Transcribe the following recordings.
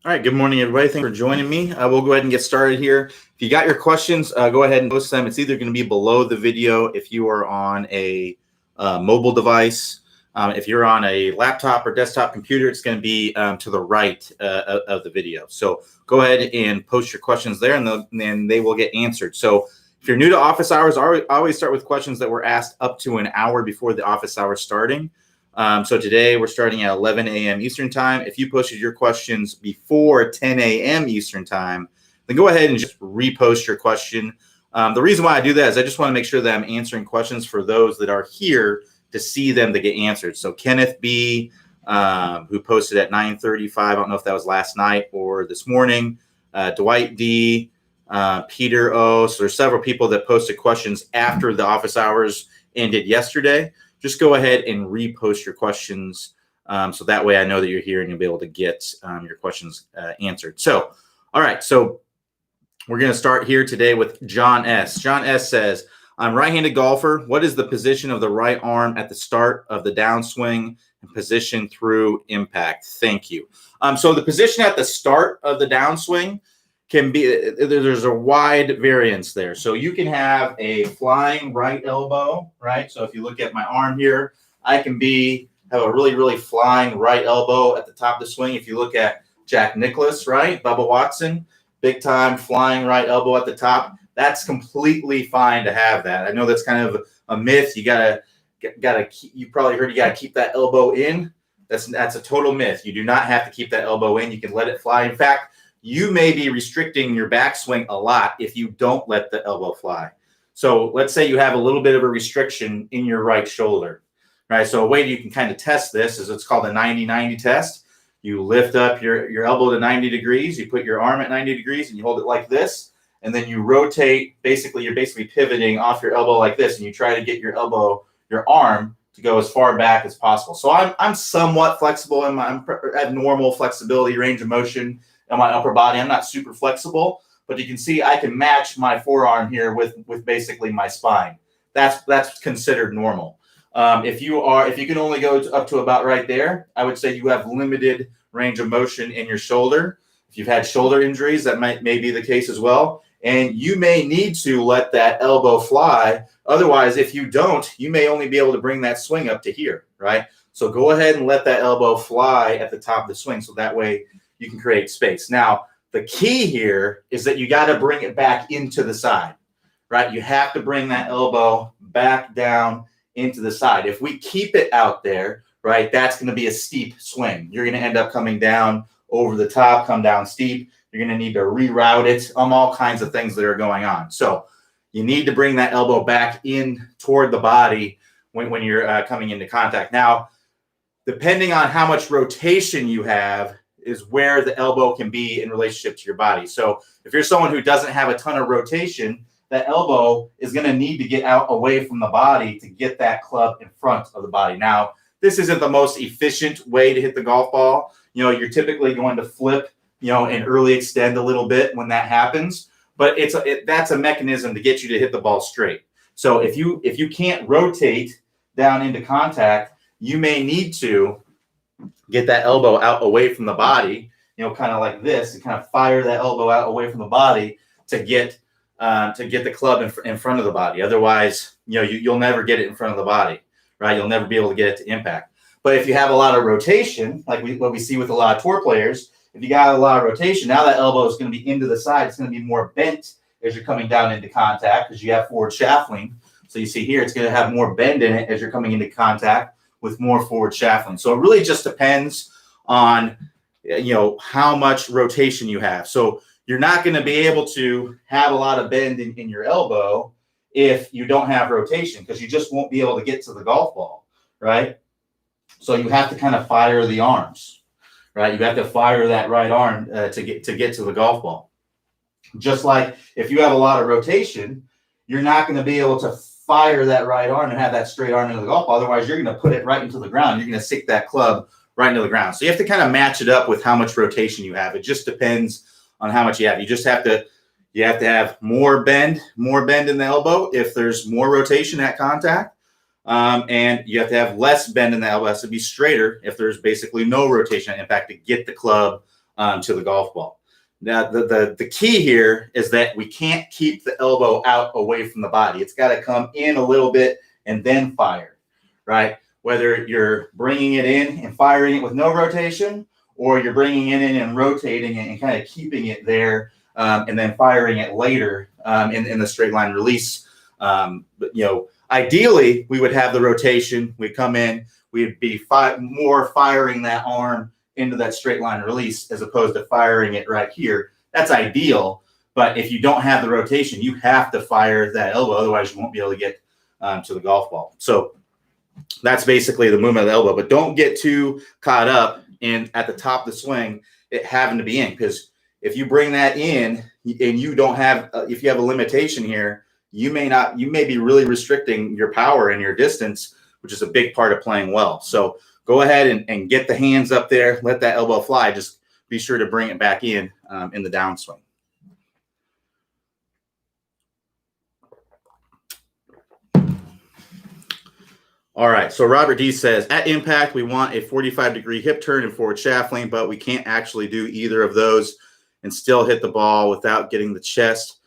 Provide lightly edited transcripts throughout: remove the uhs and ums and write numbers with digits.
All right, good morning, everybody. Thanks for joining me. We'll go ahead and get started here. If you got your questions, go ahead and post them. It's either going to be below the video if you are on a mobile device. If you're on a laptop or desktop computer, it's going to be to the right of the video. So go ahead and post your questions there, and then they will get answered. So if you're new to office hours, I always start with questions that were asked up to an hour before the office hours starting. So today we're starting at 11 a.m. Eastern time. If you posted your questions before 10 a.m. Eastern time, then go ahead and just repost your question. The reason why I do that is I just want to make sure that I'm answering questions for those that are here to see them to get answered. So Kenneth B., who posted at 9:35, I don't know if that was last night or this morning, Dwight D., Peter O. So there's several people that posted questions after the office hours ended yesterday. Just go ahead and repost your questions. So that way I know that you're here and you'll be able to get your questions answered. So, all right. So we're going to start here today with John S. John S. says, I'm right-handed golfer. What is the position of the right arm at the start of the downswing and position through impact? Thank you. So the position at the start of the downswing can be, there's a wide variance there. So you can have a flying right elbow, right? So if you look at my arm here, I can have a really, really flying right elbow at the top of the swing. If you look at Jack Nicklaus, right? Bubba Watson, big time flying right elbow at the top. That's completely fine to have that. I know that's kind of a myth. You you probably heard you gotta keep that elbow in. That's a total myth. You do not have to keep that elbow in. You can let it fly. In fact, you may be restricting your backswing a lot if you don't let the elbow fly. So let's say you have a little bit of a restriction in your right shoulder, right? So a way you can kind of test this is it's called a 90-90 test. You lift up your elbow to 90 degrees, you put your arm at 90 degrees and you hold it like this, and then you rotate. You're basically pivoting off your elbow like this, and you try to get your arm to go as far back as possible. So I'm somewhat flexible I have normal flexibility, range of motion on my upper body. I'm not super flexible, but you can see I can match my forearm here with basically my spine. That's considered normal. If you can only go up to about right there, I would say you have limited range of motion in your shoulder. If you've had shoulder injuries, that may be the case as well. And you may need to let that elbow fly. Otherwise, if you don't, you may only be able to bring that swing up to here, right? So go ahead and let that elbow fly at the top of the swing. So that way you can create space. Now, the key here is that you got to bring it back into the side, right? You have to bring that elbow back down into the side. If we keep it out there, right, that's going to be a steep swing. You're going to end up coming down over the top, come down steep. You're going to need to reroute it, all kinds of things that are going on. So you need to bring that elbow back in toward the body when you're coming into contact. Now, depending on how much rotation you have is where the elbow can be in relationship to your body. So if you're someone who doesn't have a ton of rotation, that elbow is going to need to get out away from the body to get that club in front of the body. Now, this isn't the most efficient way to hit the golf ball. You're typically going to flip, and early extend a little bit when that happens, but that's a mechanism to get you to hit the ball straight. So if you can't rotate down into contact, you may need to get that elbow out away from the body, kind of like this, and kind of fire that elbow out away from the body to get the club in front of the body. Otherwise, you'll never get it in front of the body, right? You'll never be able to get it to impact. But if you have a lot of rotation, like what we see with a lot of tour players, if you got a lot of rotation, now that elbow is going to be into the side. It's going to be more bent as you're coming down into contact because you have forward shaftling. So you see here, it's going to have more bend in it as you're coming into contact with more forward shaftling. So it really just depends on, how much rotation you have. So you're not going to be able to have a lot of bend in your elbow if you don't have rotation because you just won't be able to get to the golf ball, right? So you have to kind of fire the arms, right? You have to fire that right arm to get to the golf ball. Just like if you have a lot of rotation, you're not going to be able to fire that right arm and have that straight arm into the golf ball. Otherwise, you're going to put it right into the ground. You're going to stick that club right into the ground. So you have to kind of match it up with how much rotation you have. It just depends on how much you have. You have to have more bend in the elbow if there's more rotation at contact. And you have to have less bend in the elbow. It has to be straighter if there's basically no rotation at impact to get the club to the golf ball. Now, the key here is that we can't keep the elbow out away from the body. It's got to come in a little bit and then fire, right? Whether you're bringing it in and firing it with no rotation, or you're bringing it in and rotating it and kind of keeping it there and then firing it later in the straight line release. But, ideally, we would have the rotation. We'd come in, we'd be more firing that arm into that straight line release as opposed to firing it right here. That's ideal. But if you don't have the rotation, you have to fire that elbow. Otherwise, you won't be able to get to the golf ball. So that's basically the movement of the elbow. But don't get too caught up in at the top of the swing, it having to be in. Because if you bring that in and you don't have, if you have a limitation here, you may be really restricting your power and your distance, which is a big part of playing well. So go ahead and get the hands up there, let that elbow fly. Just be sure to bring it back in the downswing. All right, so Robert D says, at impact, we want a 45-degree hip turn and forward shaft lean, but we can't actually do either of those and still hit the ball without getting the chest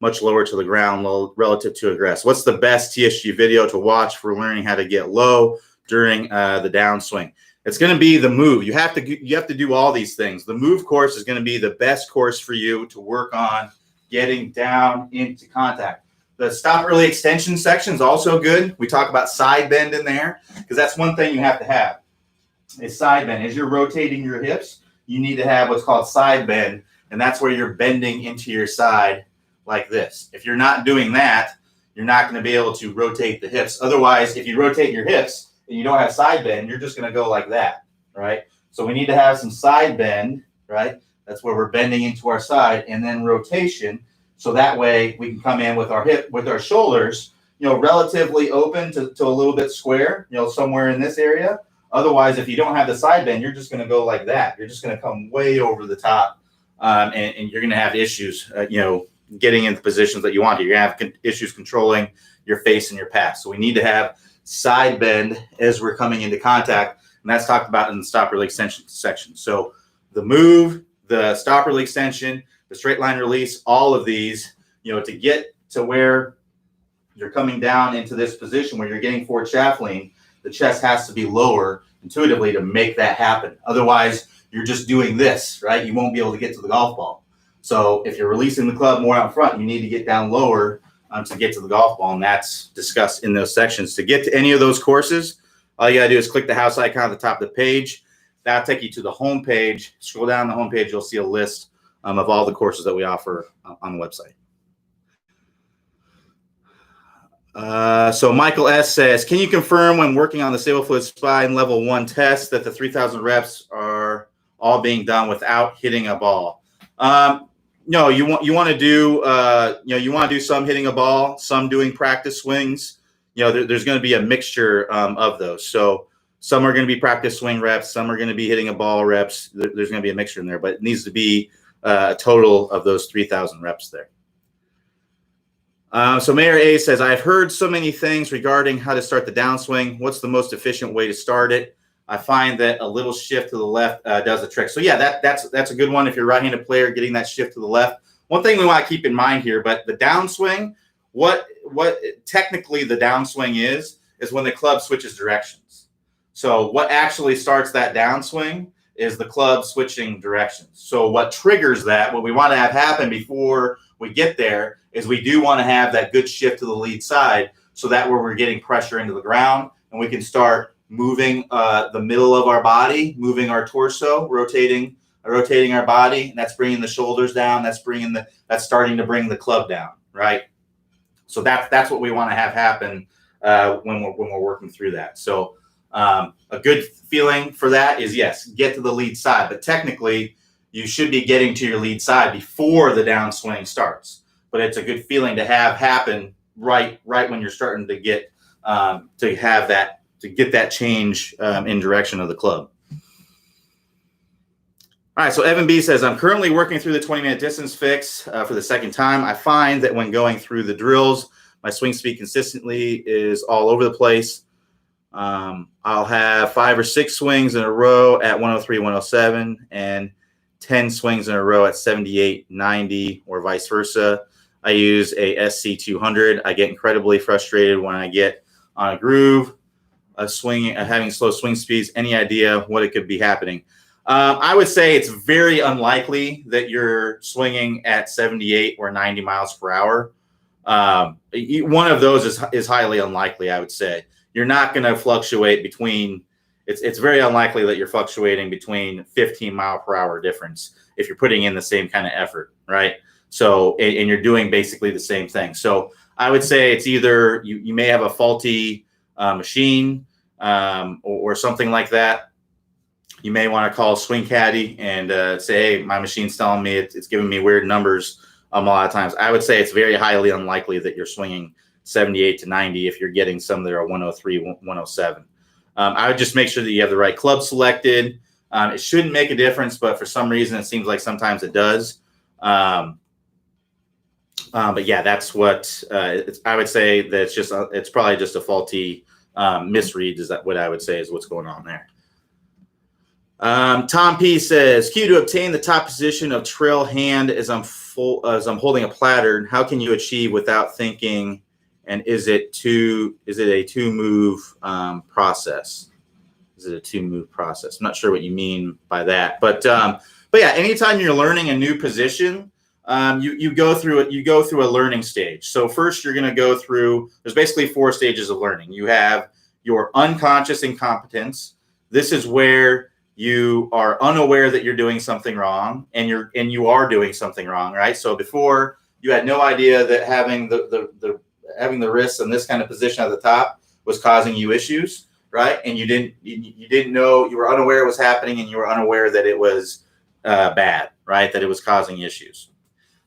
much lower to the ground relative to aggress. What's the best TSG video to watch for learning how to get low during the downswing? It's going to be the move. You have to do all these things. The move course is going to be the best course for you to work on getting down into contact. The stop early extension section is also good. We talk about side bend in there because that's one thing you have to have is side bend. As you're rotating your hips, you need to have what's called side bend, and that's where you're bending into your side like this. If you're not doing that, you're not going to be able to rotate the hips. Otherwise, if you rotate your hips and you don't have side bend, you're just going to go like that, right? So we need to have some side bend, right? That's where we're bending into our side, and then rotation. So that way we can come in with our shoulders, relatively open to a little bit square, somewhere in this area. Otherwise, if you don't have the side bend, you're just going to go like that. You're just going to come way over the top, and you're going to have issues, getting into positions that you want to. You're going to have issues controlling your face and your pass. So we need to have side bend as we're coming into contact, and that's talked about in the stop early extension section. So the move, the stop early extension, the straight line release, all of these, to get to where you're coming down into this position where you're getting forward shaft lean, the chest has to be lower intuitively to make that happen. Otherwise, you're just doing this, right? You won't be able to get to the golf ball. So if you're releasing the club more out front, you need to get down lower to get to the golf ball, and that's discussed in those sections. To get to any of those courses, all you got to do is click the house icon at the top of the page. That'll take you to the home page. Scroll down the home page, you'll see a list of all the courses that we offer on the website. So Michael S. says, can you confirm when working on the stable fluid spine level 1 test that the 3,000 reps are all being done without hitting a ball? No, you want to do you want to do some hitting a ball, some doing practice swings. There's going to be a mixture of those. So some are going to be practice swing reps, some are going to be hitting a ball reps. There's going to be a mixture in there, but it needs to be a total of those 3,000 reps there. So Mayor A says, I've heard so many things regarding how to start the downswing. What's the most efficient way to start it? I find that a little shift to the left does the trick. So yeah, that's a good one. If you're a right-handed player, getting that shift to the left. One thing we want to keep in mind here, but the downswing, what technically the downswing is when the club switches directions. So what actually starts that downswing is the club switching directions. So what triggers that, what we want to have happen before we get there, is we do want to have that good shift to the lead side, so that where we're getting pressure into the ground and we can start moving the middle of our body, moving our torso, rotating our body, and that's bringing the shoulders down. That's starting to bring the club down, right? So that's what we want to have happen when we're working through that. So a good feeling for that is, yes, get to the lead side, but technically you should be getting to your lead side before the downswing starts. But it's a good feeling to have happen right when you're starting to get to get that change in direction of the club. All right, so Evan B says, I'm currently working through the 20-minute distance fix for the second time. I find that when going through the drills, my swing speed consistently is all over the place. I'll have 5 or 6 swings in a row at 103, 107, and 10 swings in a row at 78, 90, or vice versa. I use a SC200. I get incredibly frustrated when I get on a groove, having slow swing speeds. Any idea what it could be happening? I would say it's very unlikely that you're swinging at 78 or 90 miles per hour. One of those is highly unlikely, I would say. You're not going to fluctuate between, it's very unlikely that you're fluctuating between 15 mile per hour difference if you're putting in the same kind of effort, right? So, and you're doing basically the same thing. So I would say it's either you may have a faulty machine or something like that. You may want to call Swing Caddy and say, hey, my machine's telling me it's giving me weird numbers a lot of times. I would say it's very highly unlikely that you're swinging 78 to 90 if you're getting some that are 103, 107. I would just make sure that you have the right club selected. It shouldn't make a difference, but for some reason, it seems like sometimes it does. But yeah, that's what I would say. That it's probably just a faulty misread. Is that what I would say is what's going on there? Tom P says, Q, to obtain the top position of trail hand as I'm holding a platter, how can you achieve without thinking? And is it a two-move process? Is it a two-move process? I'm not sure what you mean by that, but yeah, anytime you're learning a new position, you go through a learning stage. So first, you're going to go through. There's basically 4 stages of learning. You have your unconscious incompetence. This is where you are unaware that you're doing something wrong, and you are doing something wrong, right? So before, you had no idea that having the wrists in this kind of position at the top was causing you issues, right? And you didn't know, you were unaware it was happening, and you were unaware that it was bad, right? That it was causing issues.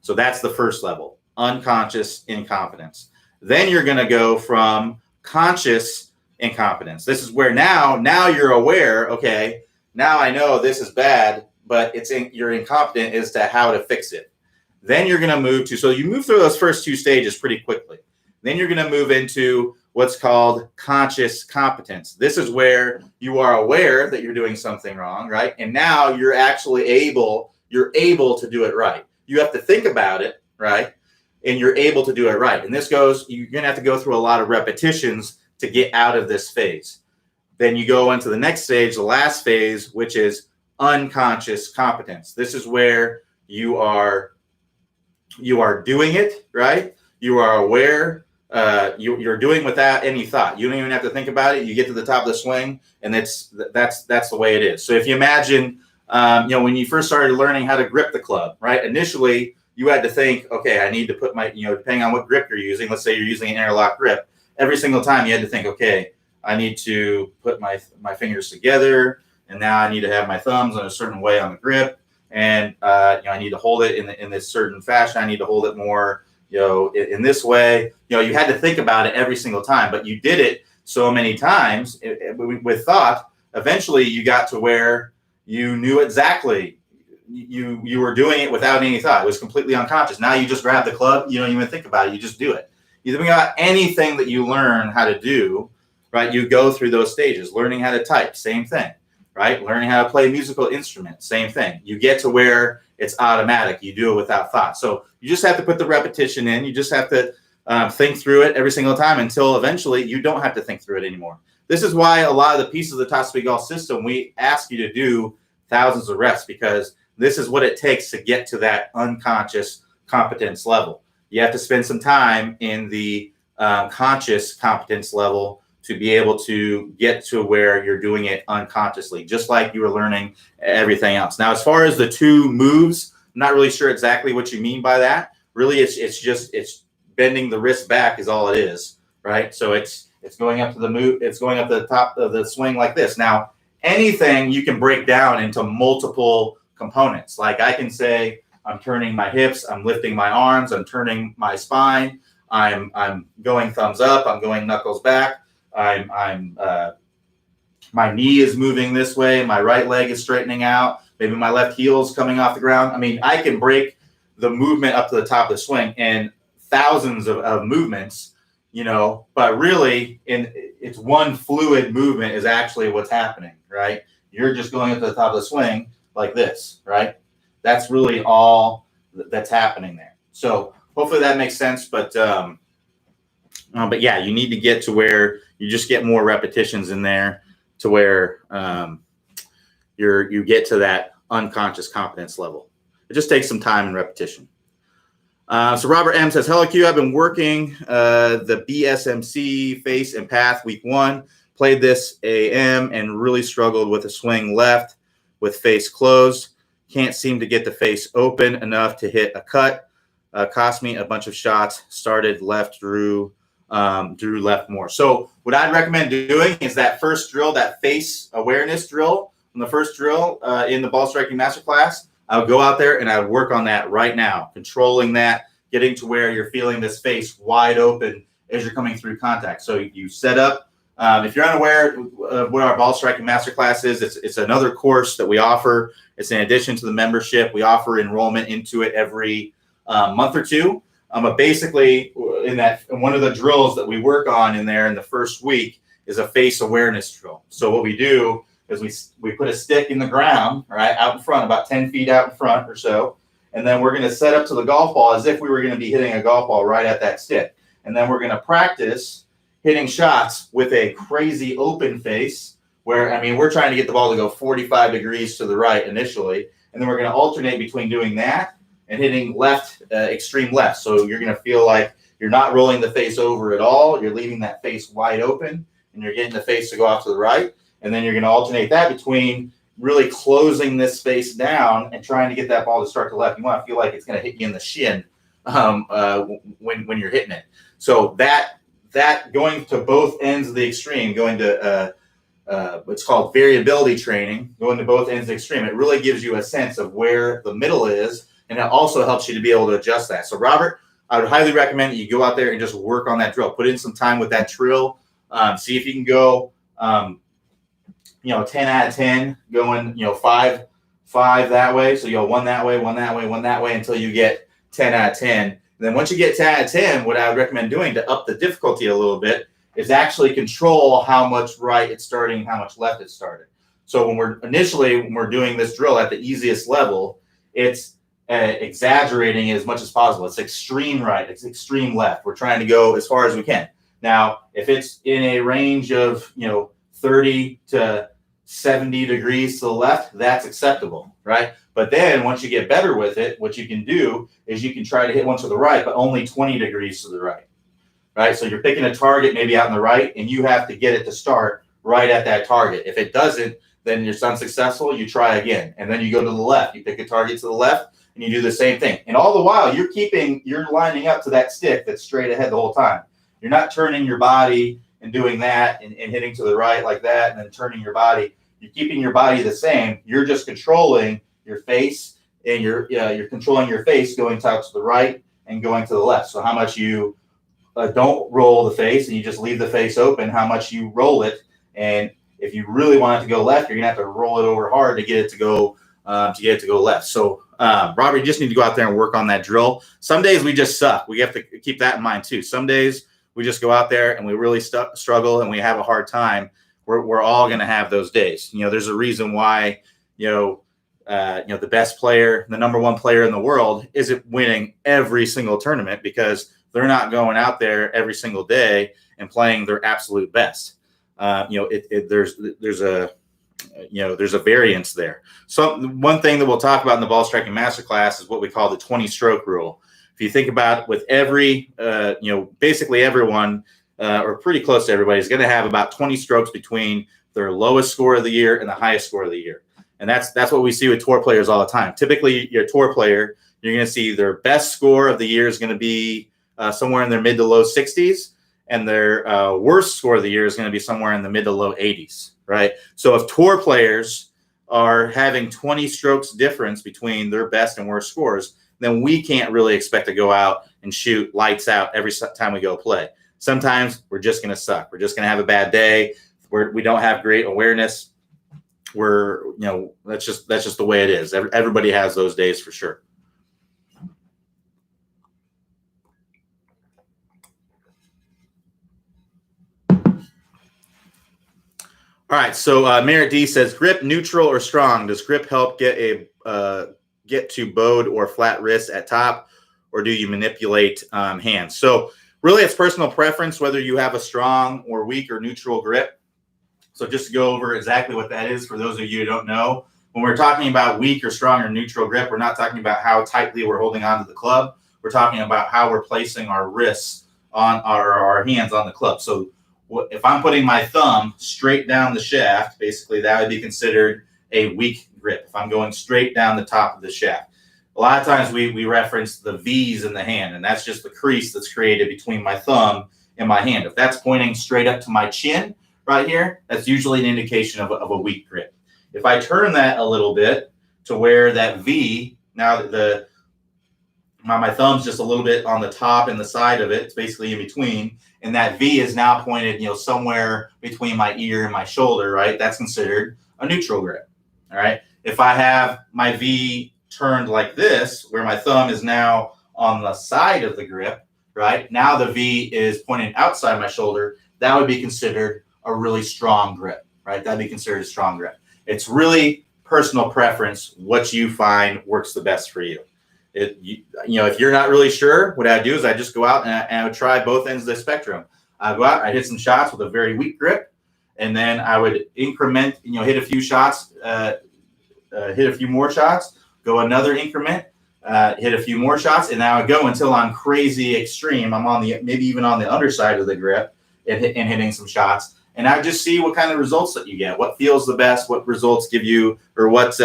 So that's the first level, unconscious incompetence. Then you're going to go from conscious incompetence. This is where now you're aware, okay, now I know this is bad, but you're incompetent as to how to fix it. Then you're going to move to, so you move through those first 2 stages pretty quickly. Then you're going to move into what's called conscious competence. This is where you are aware that you're doing something wrong, right? And now you're actually able to do it right. You have to think about it, right? And you're able to do it right. And you're going to have to go through a lot of repetitions to get out of this phase. Then you go into the next stage, the last phase, which is unconscious competence. This is where you are doing it, right? You are aware. You're doing without any thought. You don't even have to think about it. You get to the top of the swing, and that's the way it is. So if you imagine, when you first started learning how to grip the club, right? Initially, you had to think, okay, I need to put my, depending on what grip you're using. Let's say you're using an interlock grip. Every single time you had to think, okay, I need to put my fingers together, and now I need to have my thumbs in a certain way on the grip, and I need to hold it in this certain fashion. I need to hold it more, in this way. You had to think about it every single time, but you did it so many times with thought. Eventually, you got to where you knew exactly. You were doing it without any thought. It was completely unconscious. Now you just grab the club. You don't even think about it. You just do it. You think about anything that you learn how to do. Right, you go through those stages. Learning how to type, same thing, right? Learning how to play a musical instrument, same thing. You get to where it's automatic. You do it without thought. So you just have to put the repetition in. You just have to think through it every single time until eventually you don't have to think through it anymore. This is why a lot of the pieces of the Top Speed Golf system, we ask you to do thousands of reps, because this is what it takes to get to that unconscious competence level. You have to spend some time in the conscious competence level to be able to get to where you're doing it unconsciously, just like you were learning everything else. Now, as far as the 2 moves, I'm not really sure exactly what you mean by that. Really, it's bending the wrist back is all it is, right? So it's going up to the move. It's going up to the top of the swing like this. Now, anything you can break down into multiple components. Like I can say, I'm turning my hips, I'm lifting my arms, I'm turning my spine, I'm going thumbs up, I'm going knuckles back. My knee is moving this way. My right leg is straightening out. Maybe my left heel is coming off the ground. I mean, I can break the movement up to the top of the swing in thousands of movements, but really it's one fluid movement is actually what's happening, right? You're just going up to the top of the swing like this, right? That's really all that's happening there. So hopefully that makes sense. But yeah, you need to get to where you just get more repetitions in there to where you get to that unconscious competence level. It just takes some time and repetition. So Robert M says, hello Q, I've been working the BSMC face and path week 1, played this AM and really struggled with a swing left with face closed. Can't seem to get the face open enough to hit a cut. Cost me a bunch of shots, started left, drew left more. So what I'd recommend doing is that first drill, that face awareness drill, on the first drill in the ball striking masterclass, I would go out there and I would work on that right now, controlling that, getting to where you're feeling this face wide open as you're coming through contact. So you set up. If you're unaware of what our ball striking masterclass is, it's another course that we offer. It's in addition to the membership. We offer enrollment into it every month or two. But basically, in one of the drills that we work on in there in the first week is a face awareness drill. So what we do is we put a stick in the ground, right, out in front, about 10 feet out in front or so. And then we're going to set up to the golf ball as if we were going to be hitting a golf ball right at that stick. And then we're going to practice hitting shots with a crazy open face where, I mean, we're trying to get the ball to go 45 degrees to the right initially. And then we're going to alternate between doing that and hitting left, extreme left. So you're going to feel like you're not rolling the face over at all. You're leaving that face wide open and you're getting the face to go off to the right. And then you're going to alternate that between really closing this space down and trying to get that ball to start to left. You want to feel like it's going to hit you in the shin when you're hitting it. So that going to both ends of the extreme, going to what's called variability training, going to both ends of the extreme, it really gives you a sense of where the middle is, and it also helps you to be able to adjust that. So Robert, I would highly recommend that you go out there and just work on that drill. Put in some time with that drill. See if you can go 10 out of 10, going, 5 that way. So you go 1 that way, 1 that way, 1 that way until you get 10 out of 10. And then once you get 10 out of 10, what I would recommend doing to up the difficulty a little bit is actually control how much right it's starting and how much left it's starting. So when we're doing this drill at the easiest level, it's exaggerating as much as possible. It's extreme right, it's extreme left. We're trying to go as far as we can. Now, if it's in a range of 30 to 70 degrees to the left, that's acceptable, right? But then once you get better with it, what you can do is you can try to hit one to the right, but only 20 degrees to the right, right? So you're picking a target maybe out on the right, and you have to get it to start right at that target. If it doesn't, then you're unsuccessful. You try again, and then you go to the left. You pick a target to the left, and you do the same thing. And all the while, you're lining up to that stick that's straight ahead the whole time. You're not turning your body and doing that and hitting to the right like that and then turning your body. You're keeping your body the same. You're just controlling your face, and you're controlling your face going out to the right and going to the left. So how much you don't roll the face and you just leave the face open, how much you roll it. And if you really want it to go left, you're gonna have to roll it over hard to get it to go left. So Robert, you just need to go out there and work on that drill. Some days we just suck. We have to keep that in mind too. Some days we just go out there and we really struggle and we have a hard time. We're all going to have those days. There's a reason why, the best player, the number one player in the world isn't winning every single tournament because they're not going out there every single day and playing their absolute best. There's a variance there. So one thing that we'll talk about in the ball striking masterclass is what we call the 20 stroke rule. If you think about with every, basically everyone or pretty close to everybody is going to have about 20 strokes between their lowest score of the year and the highest score of the year. And that's what we see with tour players all the time. Typically, your tour player, you're going to see their best score of the year is going to be somewhere in their mid to low 60s, and their worst score of the year is going to be somewhere in the mid to low 80s, right? So if tour players are having 20 strokes difference between their best and worst scores, then we can't really expect to go out and shoot lights out every time we go play. Sometimes we're just going to suck. We're just going to have a bad day. We don't have great awareness. That's just the way it is. Everybody has those days for sure. All right. So Merritt D says, grip neutral or strong? Does grip help get a get to bowed or flat wrist at top, or do you manipulate hands? So really it's personal preference whether you have a strong or weak or neutral grip. So just to go over exactly what that is for those of you who don't know, when we're talking about weak or strong or neutral grip, we're not talking about how tightly we're holding onto the club. We're talking about how we're placing our wrists on our hands on the club. So if I'm putting my thumb straight down the shaft, basically that would be considered a weak grip. If I'm going straight down the top of the shaft. A lot of times we reference the V's in the hand, and that's just the crease that's created between my thumb and my hand. If that's pointing straight up to my chin right here, that's usually an indication of a weak grip. If I turn that a little bit to where that V, now that my thumb's just a little bit on the top and the side of it, it's basically in between, and that V is now pointed, somewhere between my ear and my shoulder, right? That's considered a neutral grip, all right? If I have my V turned like this, where my thumb is now on the side of the grip, right? Now the V is pointing outside my shoulder, that would be considered a really strong grip, right? That'd be considered a strong grip. It's really personal preference, what you find works the best for you. If you're not really sure, what I do is I just go out and I would try both ends of the spectrum. I go out, I hit some shots with a very weak grip, and then I would increment, hit a few shots, hit a few more shots, go another increment, hit a few more shots, and I would go until I'm crazy extreme. I'm on maybe even on the underside of the grip and hitting some shots. And I just see what kind of results that you get, what feels the best, what results give you, or what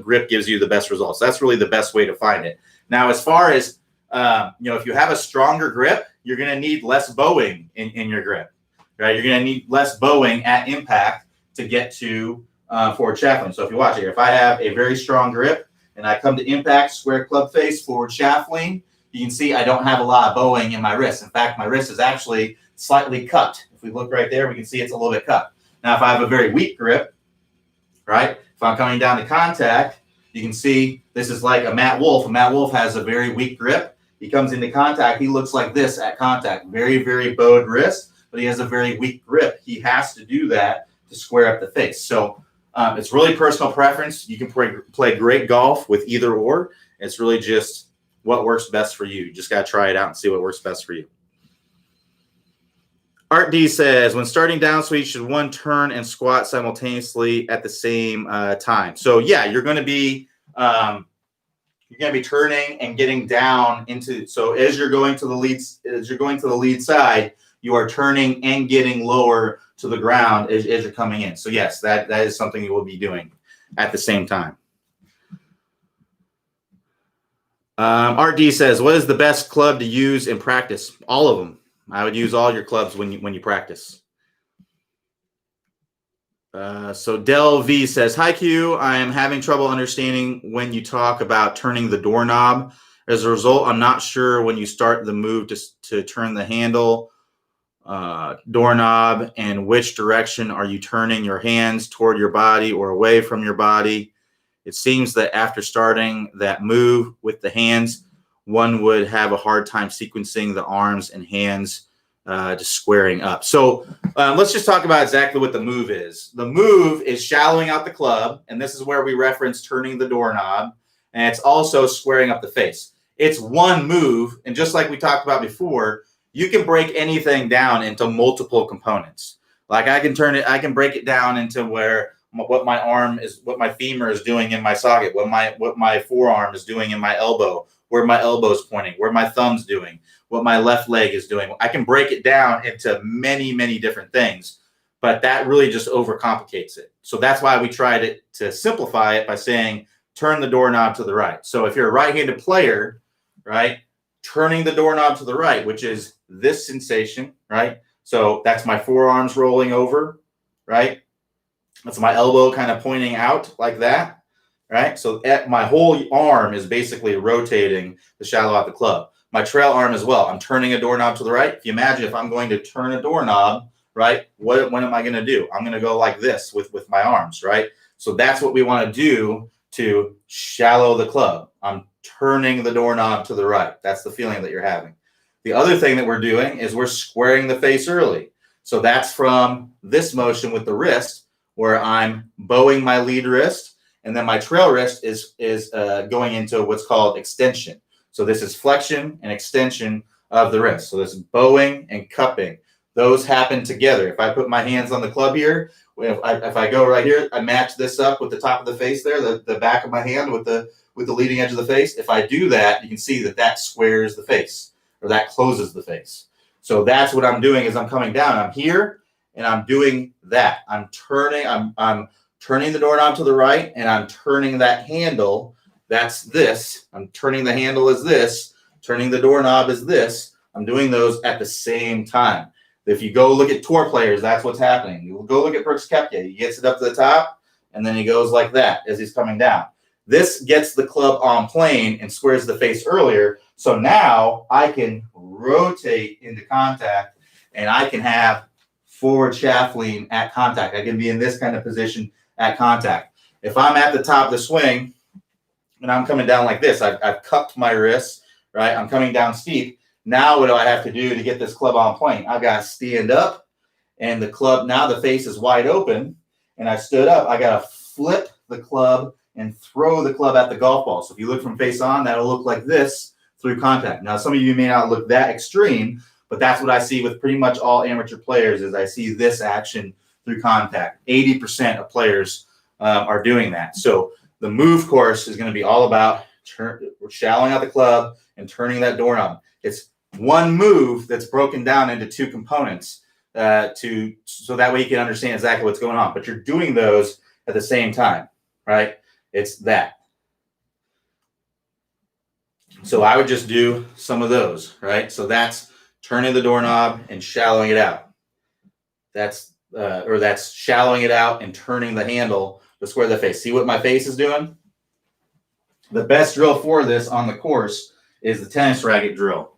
grip gives you the best results. That's really the best way to find it. Now, as far as, if you have a stronger grip, you're going to need less bowing in your grip, right? You're going to need less bowing at impact to get to forward shaft lean. So if you watch here, if I have a very strong grip and I come to impact, square club face, forward shaft lean, you can see I don't have a lot of bowing in my wrist. In fact, my wrist is actually slightly cupped. If we look right there, we can see it's a little bit cupped. Now, if I have a very weak grip, right, if I'm coming down to contact, you can see this is like a Matt Wolff. Matt Wolff has a very weak grip. He comes into contact, he looks like this at contact. Very, very bowed wrist, but he has a very weak grip. He has to do that to square up the face. So it's really personal preference. You can play great golf with either or. It's really just what works best for you. You just got to try it out and see what works best for you. Art D says, when starting down sweep, should one turn and squat simultaneously at the same time? So yeah, you're going to be turning and getting down into. So as you're going to the lead side, you are turning and getting lower to the ground as you're coming in. So yes, that is something you will be doing at the same time. Art D says, what is the best club to use in practice? All of them. I would use all your clubs when you practice. So Del V says, hi Q, I am having trouble understanding when you talk about turning the doorknob. As a result, I'm not sure when you start the move to turn the handle doorknob, and which direction are you turning your hands, toward your body or away from your body? It seems that after starting that move with the hands, one would have a hard time sequencing the arms and hands to squaring up. So let's just talk about exactly what the move is. The move is shallowing out the club, and this is where we reference turning the doorknob, and it's also squaring up the face. It's one move, and just like we talked about before, you can break anything down into multiple components. Like I can break it down into what my femur is doing in my socket, what my forearm is doing in my elbow, where my elbow is pointing, where my thumb's doing, what my left leg is doing. I can break it down into many, many different things, but that really just overcomplicates it. So that's why we tried to simplify it by saying, turn the doorknob to the right. So if you're a right-handed player, right, turning the doorknob to the right, which is this sensation, right? So that's my forearms rolling over, right? That's my elbow kind of pointing out like that, right? So my whole arm is basically rotating to shallow out the club. My trail arm as well. I'm turning a doorknob to the right. If you imagine if I'm going to turn a doorknob, right, what am I going to do? I'm going to go like this with my arms, right? So that's what we want to do to shallow the club. I'm turning the doorknob to the right. That's the feeling that you're having. The other thing that we're doing is we're squaring the face early. So that's from this motion with the wrist, where I'm bowing my lead wrist and then my trail wrist is going into what's called extension. So this is flexion and extension of the wrist. So this is bowing and cupping. Those happen together. If I put my hands on the club here, if I go right here, I match this up with the top of the face there, the back of my hand with the leading edge of the face. If I do that, you can see that squares the face, or that closes the face. So that's what I'm doing is I'm coming down. I'm here and I'm doing that. I'm turning the doorknob to the right, and I'm turning that handle. That's this. I'm turning the handle as this, turning the doorknob as this. I'm doing those at the same time. If you go look at tour players, that's what's happening. You go look at Brooks Koepka. He gets it up to the top, and then he goes like that as he's coming down. This gets the club on plane and squares the face earlier. So now I can rotate into contact, and I can have forward shaft lean at contact. I can be in this kind of position at contact. If I'm at the top of the swing and I'm coming down like this, I've cupped my wrists, right? I'm coming down steep. Now what do I have to do to get this club on plane? I've got to stand up, and the club, now the face is wide open, and I stood up. I got to flip the club and throw the club at the golf ball. So if you look from face on, that'll look like this through contact. Now, some of you may not look that extreme, but that's what I see with pretty much all amateur players is I see this action through contact. 80% of players are doing that. So the move course is going to be all about shallowing out the club and turning that doorknob. It's one move that's broken down into two components so that way you can understand exactly what's going on. But you're doing those at the same time, right? It's that. So I would just do some of those, right? So that's turning the doorknob and shallowing it out. That's shallowing it out and turning the handle to square the face. See what my face is doing? The best drill for this on the course is the tennis racket drill.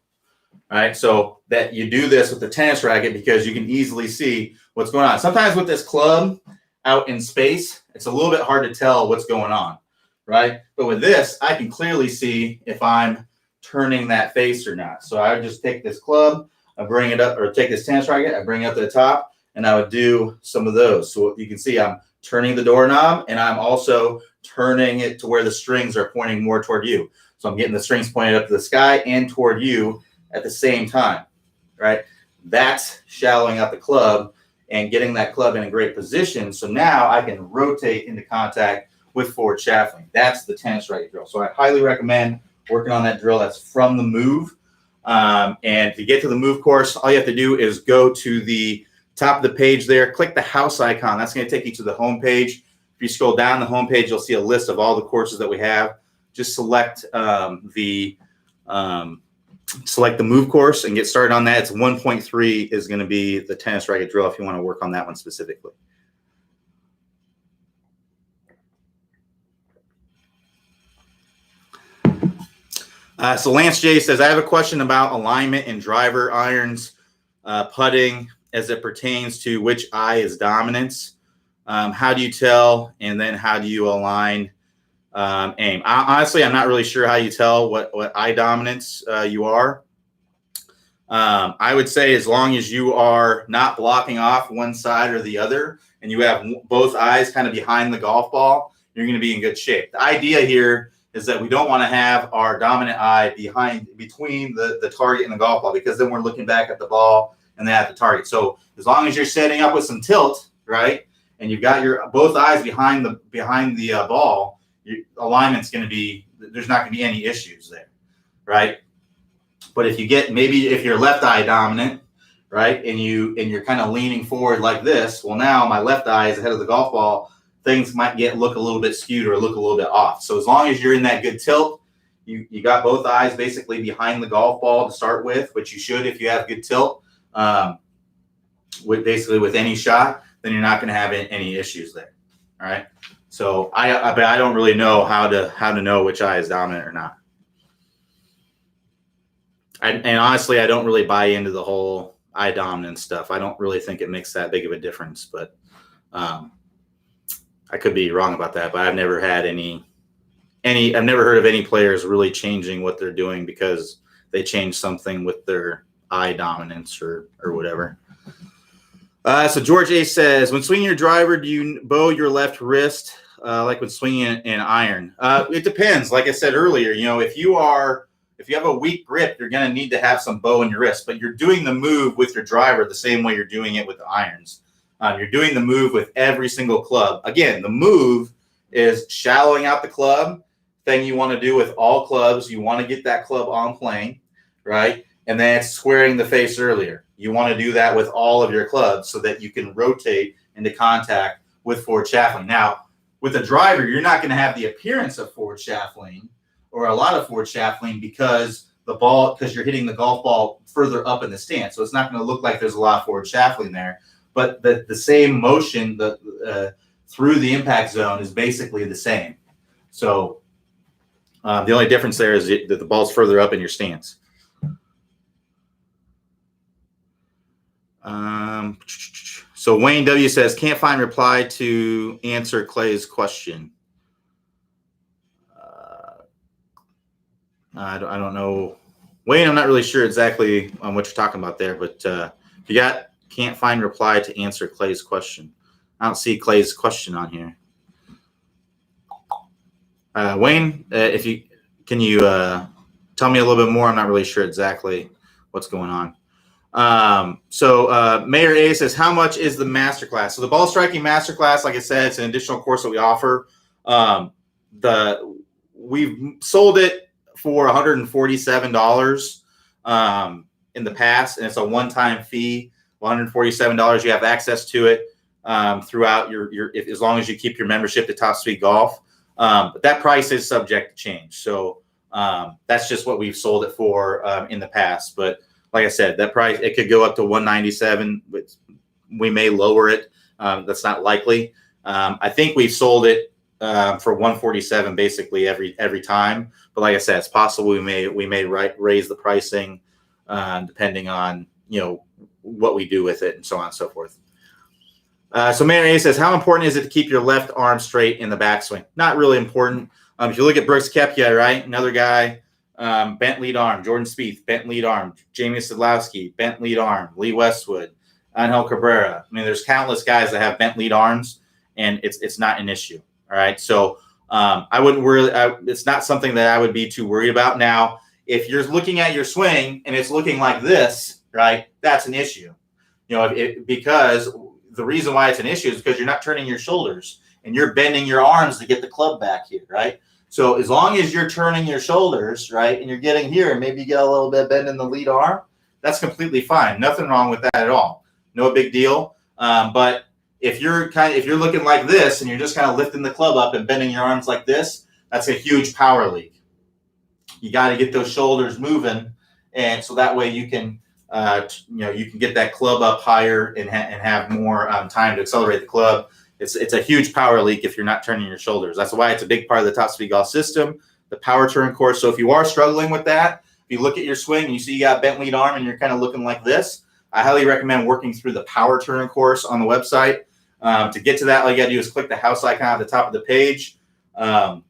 All right, so that you do this with the tennis racket because you can easily see what's going on. Sometimes with this club out in space, it's a little bit hard to tell what's going on, right? But with this, I can clearly see if I'm turning that face or not. So I would just take this club, I bring it up, or take this tennis racket, I bring it up to the top, and I would do some of those. So you can see I'm turning the doorknob, and I'm also turning it to where the strings are pointing more toward you. So I'm getting the strings pointed up to the sky and toward you at the same time, right? That's shallowing out the club and getting that club in a great position. So now I can rotate into contact with forward shaft lean. That's the tennis racket drill. So I highly recommend working on that drill. That's from the move. And to get to the move course, all you have to do is go to the top of the page there, click the house icon. That's going to take you to the home page. If you scroll down the home page, you'll see a list of all the courses that we have. Just select select the move course and get started on that. It's 1.3 is going to be the tennis racket drill if you want to work on that one specifically. So Lance J says, I have a question about alignment in driver irons, putting as it pertains to which eye is dominance. How do you tell, and then how do you align aim? Honestly, I'm not really sure how you tell what eye dominance you are. I would say as long as you are not blocking off one side or the other, and you have both eyes kind of behind the golf ball, you're going to be in good shape. The idea here is that we don't want to have our dominant eye between the target and the golf ball, because then we're looking back at the ball and then at the target. So as long as you're setting up with some tilt, right, and you've got your both eyes behind the ball, alignment's going to be, there's not going to be any issues there, right? But if you get, maybe if you're left eye dominant, right, and you're kind of leaning forward like this, well, now my left eye is ahead of the golf ball, things might look a little bit skewed or look a little bit off. So as long as you're in that good tilt, you got both eyes basically behind the golf ball to start with, which you should if you have good tilt, with any shot, then you're not going to have any issues there. All right. So I don't really know how to know which eye is dominant or not. And honestly, I don't really buy into the whole eye dominance stuff. I don't really think it makes that big of a difference, but I could be wrong about that. But I've never had I've never heard of any players really changing what they're doing because they changed something with their eye dominance or whatever. So George A says, when swinging your driver, do you bow your left wrist like when swinging an iron? It depends. Like I said earlier, if you have a weak grip, you're going to need to have some bow in your wrist, but you're doing the move with your driver the same way you're doing it with the irons. You're doing the move with every single club. Again, the move is shallowing out the club. Thing you want to do with all clubs, you want to get that club on plane, right? And then it's squaring the face earlier. You want to do that with all of your clubs so that you can rotate into contact with forward shaft lean. Now, with a driver, you're not going to have the appearance of forward shaft lean or a lot of forward shaft lean because you're hitting the golf ball further up in the stance. So it's not going to look like there's a lot of forward shaft lean there. But the same motion through the impact zone is basically the same. So the only difference there is that the ball's further up in your stance. So Wayne W says, can't find reply to answer Clay's question. I don't know. Wayne, I'm not really sure exactly on what you're talking about there, but if you can't find reply to answer Clay's question. I don't see Clay's question on here. Wayne, can you tell me a little bit more? I'm not really sure exactly what's going on. So Mayor A says, how much is the masterclass? So the ball striking masterclass, like I said, it's an additional course that we offer. We've sold it for $147 in the past, and it's a one-time fee. $147. You have access to it throughout as long as you keep your membership to Top Speed Golf. But that price is subject to change. So that's just what we've sold it for in the past. But like I said, that price, it could go up to $197, but we may lower it. That's not likely. I think we've sold it for $147 basically every time. But like I said, it's possible we may raise the pricing depending on what we do with it and so on and so forth. So Mayor A says, how important is it to keep your left arm straight in the backswing? Not really important. If you look at Brooks Koepka, right, another guy, bent lead arm. Jordan Spieth, bent lead arm. Jamie Sadlowski, bent lead arm. Lee Westwood, Angel Cabrera. I mean, there's countless guys that have bent lead arms, and it's not an issue. All right, so I wouldn't worry. It's not something that I would be too worried about. Now, if you're looking at your swing and it's looking like this, right, that's an issue. Because the reason why it's an issue is because you're not turning your shoulders and you're bending your arms to get the club back here, right? So as long as you're turning your shoulders, right, and you're getting here, and maybe you get a little bit bend in the lead arm, that's completely fine. Nothing wrong with that at all. No big deal. But if you're looking like this and you're just kind of lifting the club up and bending your arms like this, that's a huge power leak. You got to get those shoulders moving, and so that way you can you can get that club up higher and have more time to accelerate the club. It's a huge power leak if you're not turning your shoulders. That's why it's a big part of the Top Speed Golf system, the power turn course. So if you are struggling with that, if you look at your swing and you see you got bent lead arm and you're kind of looking like this, I highly recommend working through the power turn course on the website. To get to that, all you got to do is click the house icon at the top of the page. And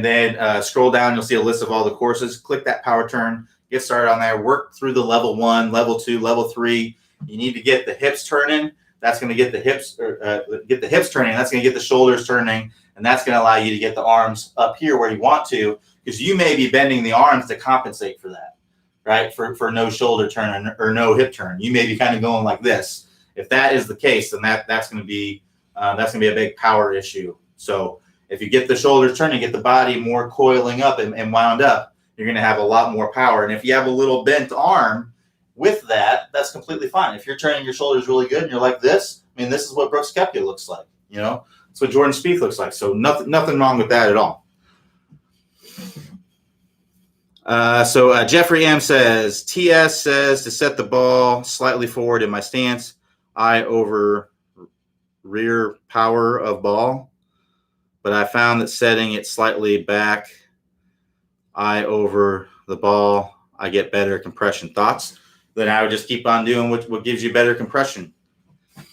then scroll down. You'll see a list of all the courses. Click that power turn. Get started on there. Work through the level 1, level 2, level 3. You need to get the hips turning. That's going to get the hips turning. That's going to get the shoulders turning, and that's going to allow you to get the arms up here where you want to, because you may be bending the arms to compensate for that, right? For no shoulder turn or no hip turn, you may be kind of going like this. If that is the case, then that's going to be a big power issue. So if you get the shoulders turning, get the body more coiling up and wound up, you're going to have a lot more power. And if you have a little bent arm with that, that's completely fine. If you're turning your shoulders really good and you're like this, I mean, this is what Brooks Koepka looks like. That's what Jordan Spieth looks like. So nothing wrong with that at all. So Jeffrey M says, TS says to set the ball slightly forward in my stance, eye over rear power of ball. But I found that setting it slightly back, eye over the ball, I get better compression. Thoughts? Then I would just keep on doing what gives you better compression. I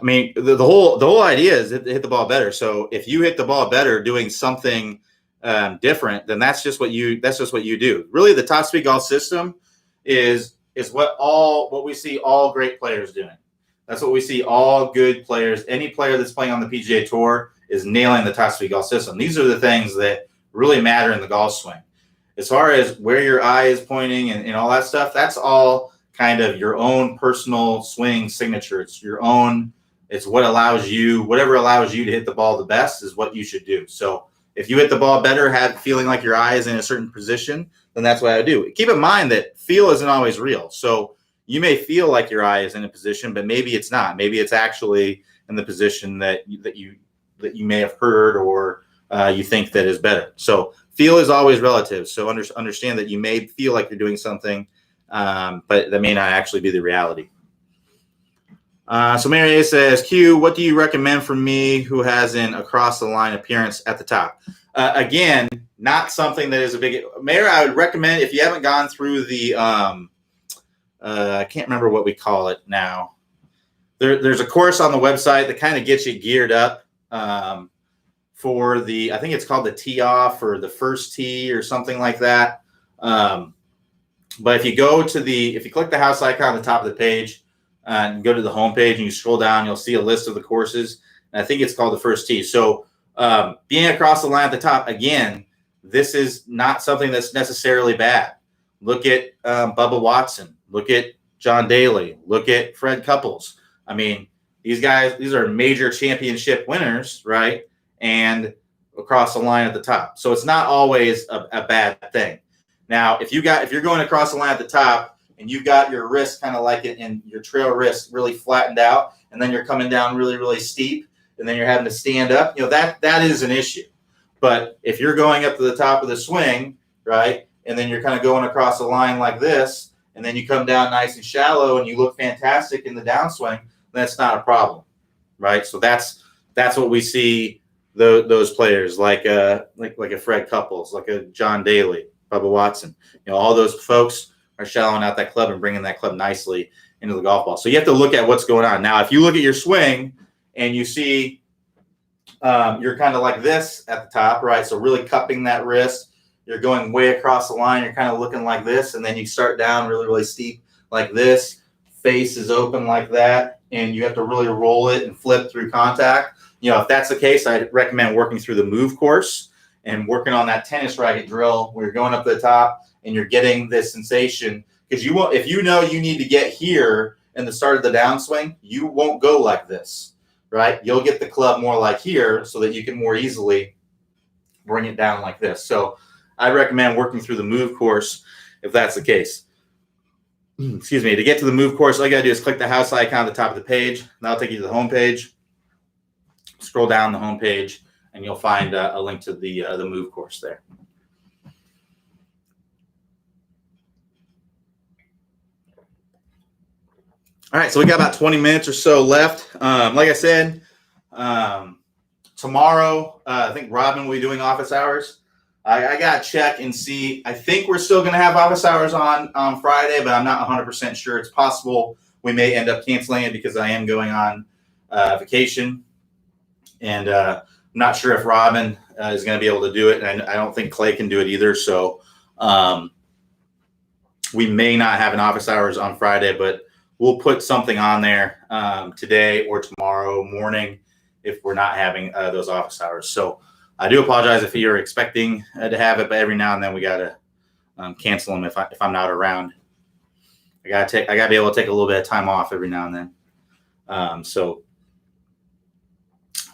mean, the whole idea is to hit the ball better. So if you hit the ball better doing something different, then that's just what you do. Really, the Top Speed Golf system is what we see all great players doing. That's what we see all good players. Any player that's playing on the PGA Tour is nailing the top speed golf system. These are the things that really matter in the golf swing. As far as where your eye is pointing and all that stuff, that's all kind of your own personal swing signature. It's your own. It's what allows you, whatever allows you to hit the ball the best is what you should do. So if you hit the ball better, feeling like your eye is in a certain position, then that's what I do. Keep in mind that feel isn't always real. So you may feel like your eye is in a position, but maybe it's not. Maybe it's actually in the position that you may have heard or you think that is better. So feel is always relative. So understand that you may feel like you're doing something, but that may not actually be the reality. So Mary A says, Q, what do you recommend for me who has an across the line appearance at the top? Again, not something that is a big. Mary, I would recommend if you haven't gone through the, I can't remember what we call it now. There's a course on the website that kind of gets you geared up for the, I think it's called the tee off or the first tee or something like that. But if you go to if you click the house icon on the top of the page, and go to the home page and you scroll down, you'll see a list of the courses. And I think it's called the first tee. So being across the line at the top, again, this is not something that's necessarily bad. Look at Bubba Watson. Look at John Daly. Look at Fred Couples. I mean, these guys, these are major championship winners, right? And across the line at the top. So it's not always a bad thing. Now, if you're going across the line at the top, and you've got your wrist kind of like it in your trail wrist really flattened out, and then you're coming down really, really steep, and then you're having to stand up, that is an issue. But if you're going up to the top of the swing, right, and then you're kind of going across the line like this, and then you come down nice and shallow and you look fantastic in the downswing, that's not a problem, right? So that's what we see those players like a Fred Couples, like a John Daly, Bubba Watson, all those folks are shallowing out that club and bringing that club nicely into the golf ball. So you have to look at what's going on. Now, if you look at your swing and you see you're kind of like this at the top, right? So really cupping that wrist, you're going way across the line, you're kind of looking like this, and then you start down really, really steep like this. Face is open like that, and you have to really roll it and flip through contact. If that's the case, I'd recommend working through the move course and working on that tennis racket drill where you're going up to the top and you're getting this sensation, because if you know you need to get here in the start of the downswing, you won't go like this, right? You'll get the club more like here so that you can more easily bring it down like this. So I recommend working through the move course if that's the case. Excuse me. To get to the move course, all you got to do is click the house icon at the top of the page. That'll take you to the home page. Scroll down the home page, and you'll find a link to the move course there. All right, so we got about 20 minutes or so left. Like I said, tomorrow, I think Robin will be doing office hours. I got to check and see. I think we're still going to have office hours on Friday, but I'm not 100% sure. It's possible we may end up canceling it because I am going on vacation. And I'm not sure if Robin is going to be able to do it. And I don't think Clay can do it either. So we may not have an office hours on Friday, but we'll put something on there today or tomorrow morning if we're not having those office hours. So I do apologize if you're expecting to have it, but every now and then we got to cancel them if I'm not around. I got to be able to take a little bit of time off every now and then. So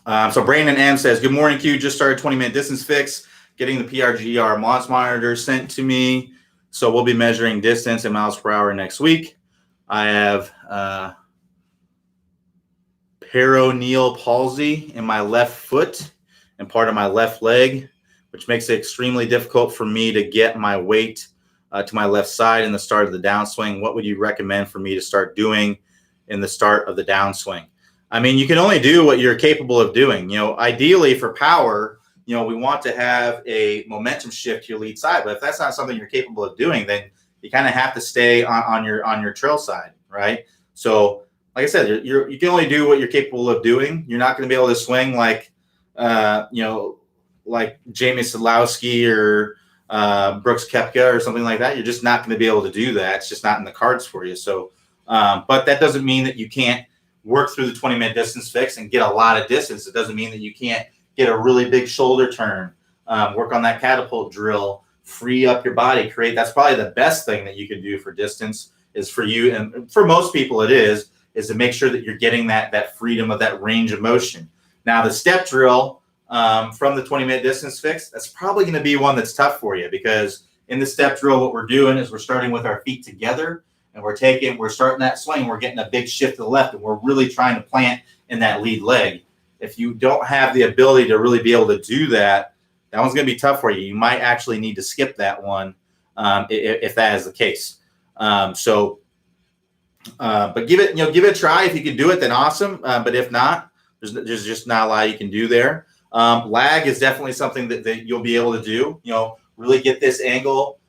Brandon M says, good morning, Q. Just started 20-minute distance fix, getting the PRGR launch monitor sent to me. So we'll be measuring distance in miles per hour next week. I have peroneal palsy in my left foot and part of my left leg, which makes it extremely difficult for me to get my weight to my left side in the start of the downswing. What would you recommend for me to start doing in the start of the downswing? I mean, you can only do what you're capable of doing. Ideally for power, we want to have a momentum shift to your lead side. But if that's not something you're capable of doing, then you kind of have to stay on your trail side, right? So, like I said, you can only do what you're capable of doing. You're not going to be able to swing like Jamie Sadlowski or Brooks Koepka or something like that. You're just not going to be able to do that. It's just not in the cards for you. So, but that doesn't mean that you can't work through the 20-minute distance fix and get a lot of distance. It doesn't mean that you can't get a really big shoulder turn, work on that catapult drill, free up your body, create. That's probably the best thing that you can do for distance is for you. And for most people it is to make sure that you're getting that freedom of that range of motion. Now the step drill from the 20-minute distance fix, that's probably going to be one that's tough for you, because in the step drill, what we're doing is we're starting with our feet together and we're starting that swing. We're getting a big shift to the left and we're really trying to plant in that lead leg. If you don't have the ability to really be able to do that, that one's going to be tough for you. You might actually need to skip that one if that is the case. But give it a try. If you can do it, then awesome. But if not, there's just not a lot you can do there. Lag is definitely something that you'll be able to do. Really get this angle,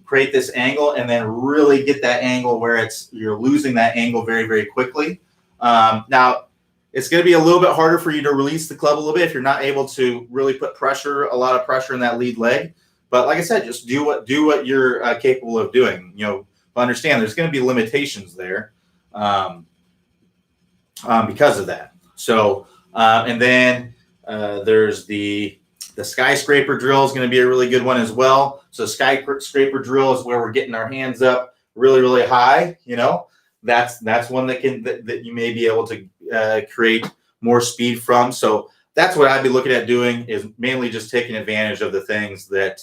create this angle, and then really get that angle where you're losing that angle very, very quickly. Now, it's going to be a little bit harder for you to release the club a little bit if you're not able to really put a lot of pressure in that lead leg. But like I said, just do what you're capable of doing. But understand there's going to be limitations there because of that. So, and then there's the skyscraper drill is going to be a really good one as well. So skyscraper drill is where we're getting our hands up really, really high. That's one that you may be able to create more speed from. So that's what I'd be looking at doing, is mainly just taking advantage of the things that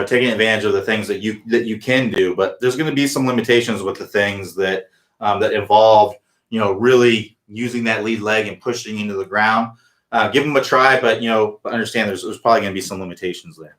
taking advantage of the things that you can do. But there's going to be some limitations with the things that involve really using that lead leg and pushing into the ground. Give them a try, but understand there's probably going to be some limitations there.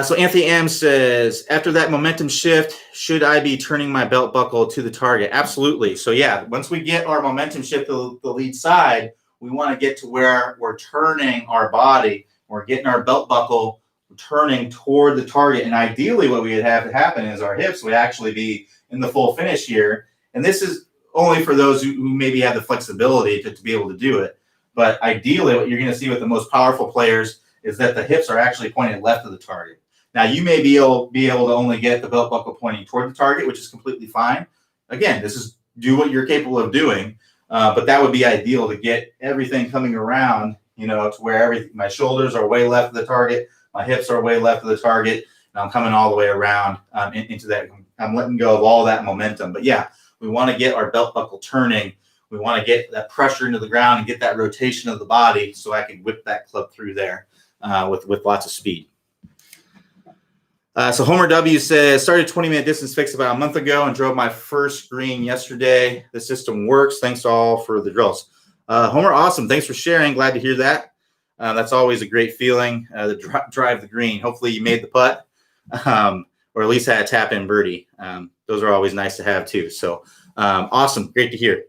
So Anthony M says, after that momentum shift, should I be turning my belt buckle to the target? Absolutely. So yeah, once we get our momentum shift to the lead side, we want to get to where we're turning our body. We're getting our belt buckle turning toward the target. And ideally what we would have to happen is our hips would actually be in the full finish here. And this is only for those who maybe have the flexibility to be able to do it. But ideally what you're going to see with the most powerful players is that the hips are actually pointed left of the target. Now, you may be able to only get the belt buckle pointing toward the target, which is completely fine. Again, do what you're capable of doing, but that would be ideal to get everything coming around, to where my shoulders are way left of the target, my hips are way left of the target, and I'm coming all the way around into that. I'm letting go of all that momentum. But yeah, we want to get our belt buckle turning. We want to get that pressure into the ground and get that rotation of the body so I can whip that club through there with lots of speed. So Homer W says, started 20-minute distance fix about a month ago and drove my first green yesterday. The system works. Thanks all for the drills. Homer, awesome. Thanks for sharing. Glad to hear that. That's always a great feeling to drive the green. Hopefully you made the putt or at least had a tap-in birdie. Those are always nice to have too. So awesome. Great to hear.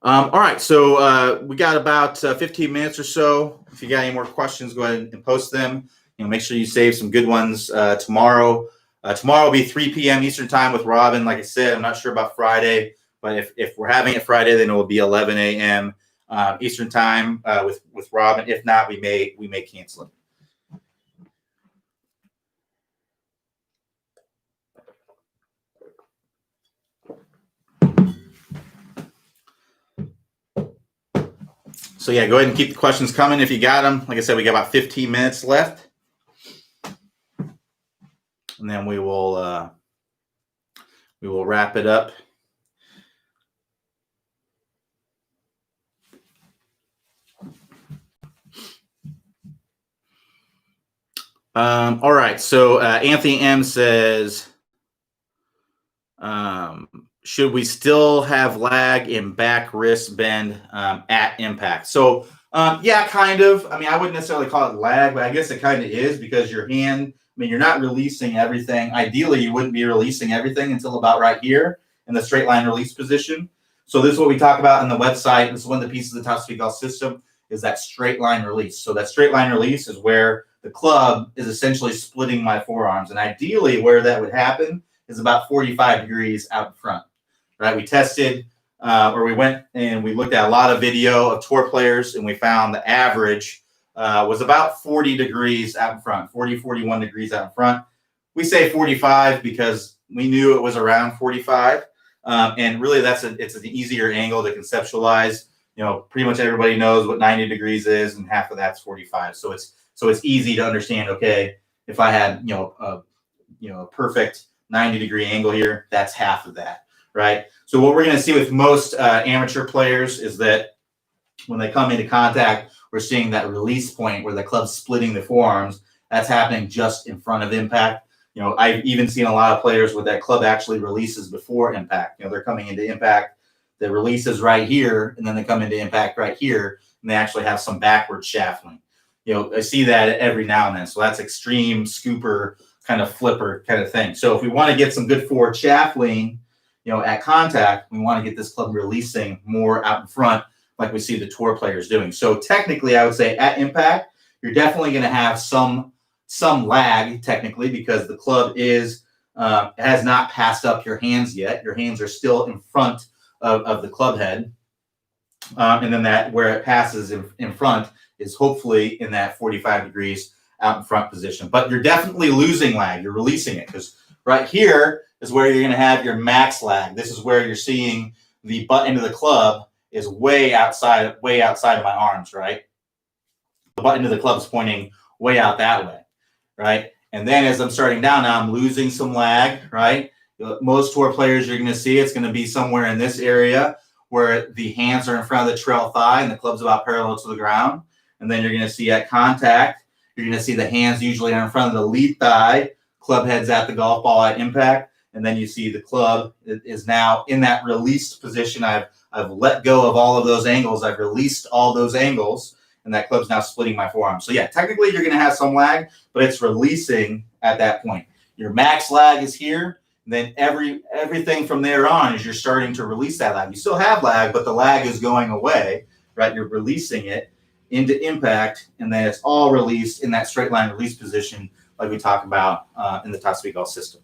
All right. So we got about 15 minutes or so. If you got any more questions, go ahead and post them. Make sure you save some good ones tomorrow. Tomorrow will be 3 p.m. Eastern time with Robin. Like I said, I'm not sure about Friday, but if we're having it Friday, then it will be 11 a.m. Eastern time with Robin. If not, we may cancel it. So yeah, go ahead and keep the questions coming if you got them. Like I said, we got about 15 minutes left. And then we will wrap it up. All right. So Anthony M says, should we still have lag in back wrist bend at impact? So yeah, kind of. I mean, I wouldn't necessarily call it lag, but I guess it kind of is, because your hand, you're not releasing everything. Ideally, you wouldn't be releasing everything until about right here in the straight line release position. So this is what we talk about on the website. This is one of the pieces of the Top Speed Golf system, is that straight line release. So that straight line release is where the club is essentially splitting my forearms. And ideally where that would happen is about 45 degrees out in front, right? We tested, or we went and we looked at a lot of video of tour players, and we found the average was about 40 degrees out in front, 40, 41 degrees out in front. We say 45 because we knew it was around 45. And really it's an easier angle to conceptualize. Pretty much everybody knows what 90 degrees is, and half of that's 45. So it's easy to understand, okay, if I had, a perfect 90-degree angle here, that's half of that, right? So what we're going to see with most amateur players is that when they come into contact, we're seeing that release point where the club's splitting the forearms. That's happening just in front of impact. I've even seen a lot of players where that club actually releases before impact. They're coming into impact, the release is right here, and then they come into impact right here, and they actually have some backward shaftling. I see that every now and then. So that's extreme scooper kind of flipper kind of thing. So if we want to get some good forward shaft lean, at contact, we want to get this club releasing more out in front, like we see the tour players doing. So technically, I would say at impact, you're definitely going to have some lag technically, because the club has not passed up your hands yet. Your hands are still in front of the club head. And then that where it passes in front is hopefully in that 45 degrees out in front position. But you're definitely losing lag. You're releasing it, because right here is where you're going to have your max lag. This is where you're seeing the butt end of the club is way outside of my arms, right? The butt end of the club is pointing way out that way, right? And then as I'm starting down now, I'm losing some lag, right? Most tour players you're going to see, it's going to be somewhere in this area where the hands are in front of the trail thigh and the club's about parallel to the ground. And then you're going to see at contact, you're going to see the hands usually are in front of the lead thigh, club head's at the golf ball at impact. And then you see the club is now in that released position. I've let go of all of those angles. I've released all those angles, and that club's now splitting my forearm. So yeah, technically you're going to have some lag, but it's releasing at that point. Your max lag is here. And then everything from there on is you're starting to release that lag. You still have lag, but the lag is going away, right? You're releasing it into impact, and then it's all released in that straight line release position, like we talked about in the top speed golf system.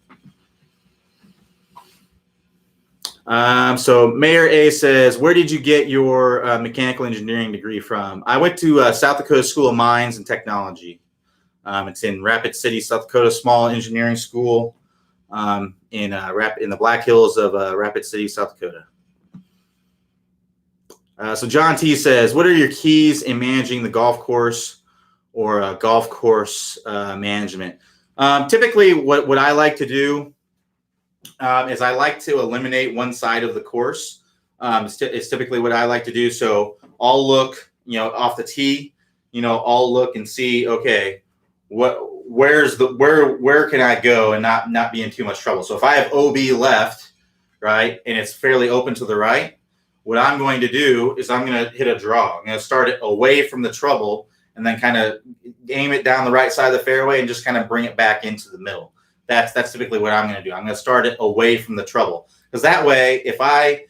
So Mayor A says, where did you get your mechanical engineering degree from? I went to South Dakota School of Mines and Technology. It's in Rapid City, South Dakota, small engineering school in the Black Hills of Rapid City, South Dakota. So John T says, what are your keys in managing the golf course or golf course management? Typically, what I like to do is I like to eliminate one side of the course. It's typically what I like to do. So I'll look, off the tee, I'll look and see, okay, where can I go and not be in too much trouble? So if I have OB left, right, and it's fairly open to the right, what I'm going to do is I'm going to hit a draw. I'm going to start it away from the trouble and then kind of aim it down the right side of the fairway and just kind of bring it back into the middle. That's typically what I'm going to do. I'm going to start it away from the trouble, because that way, if I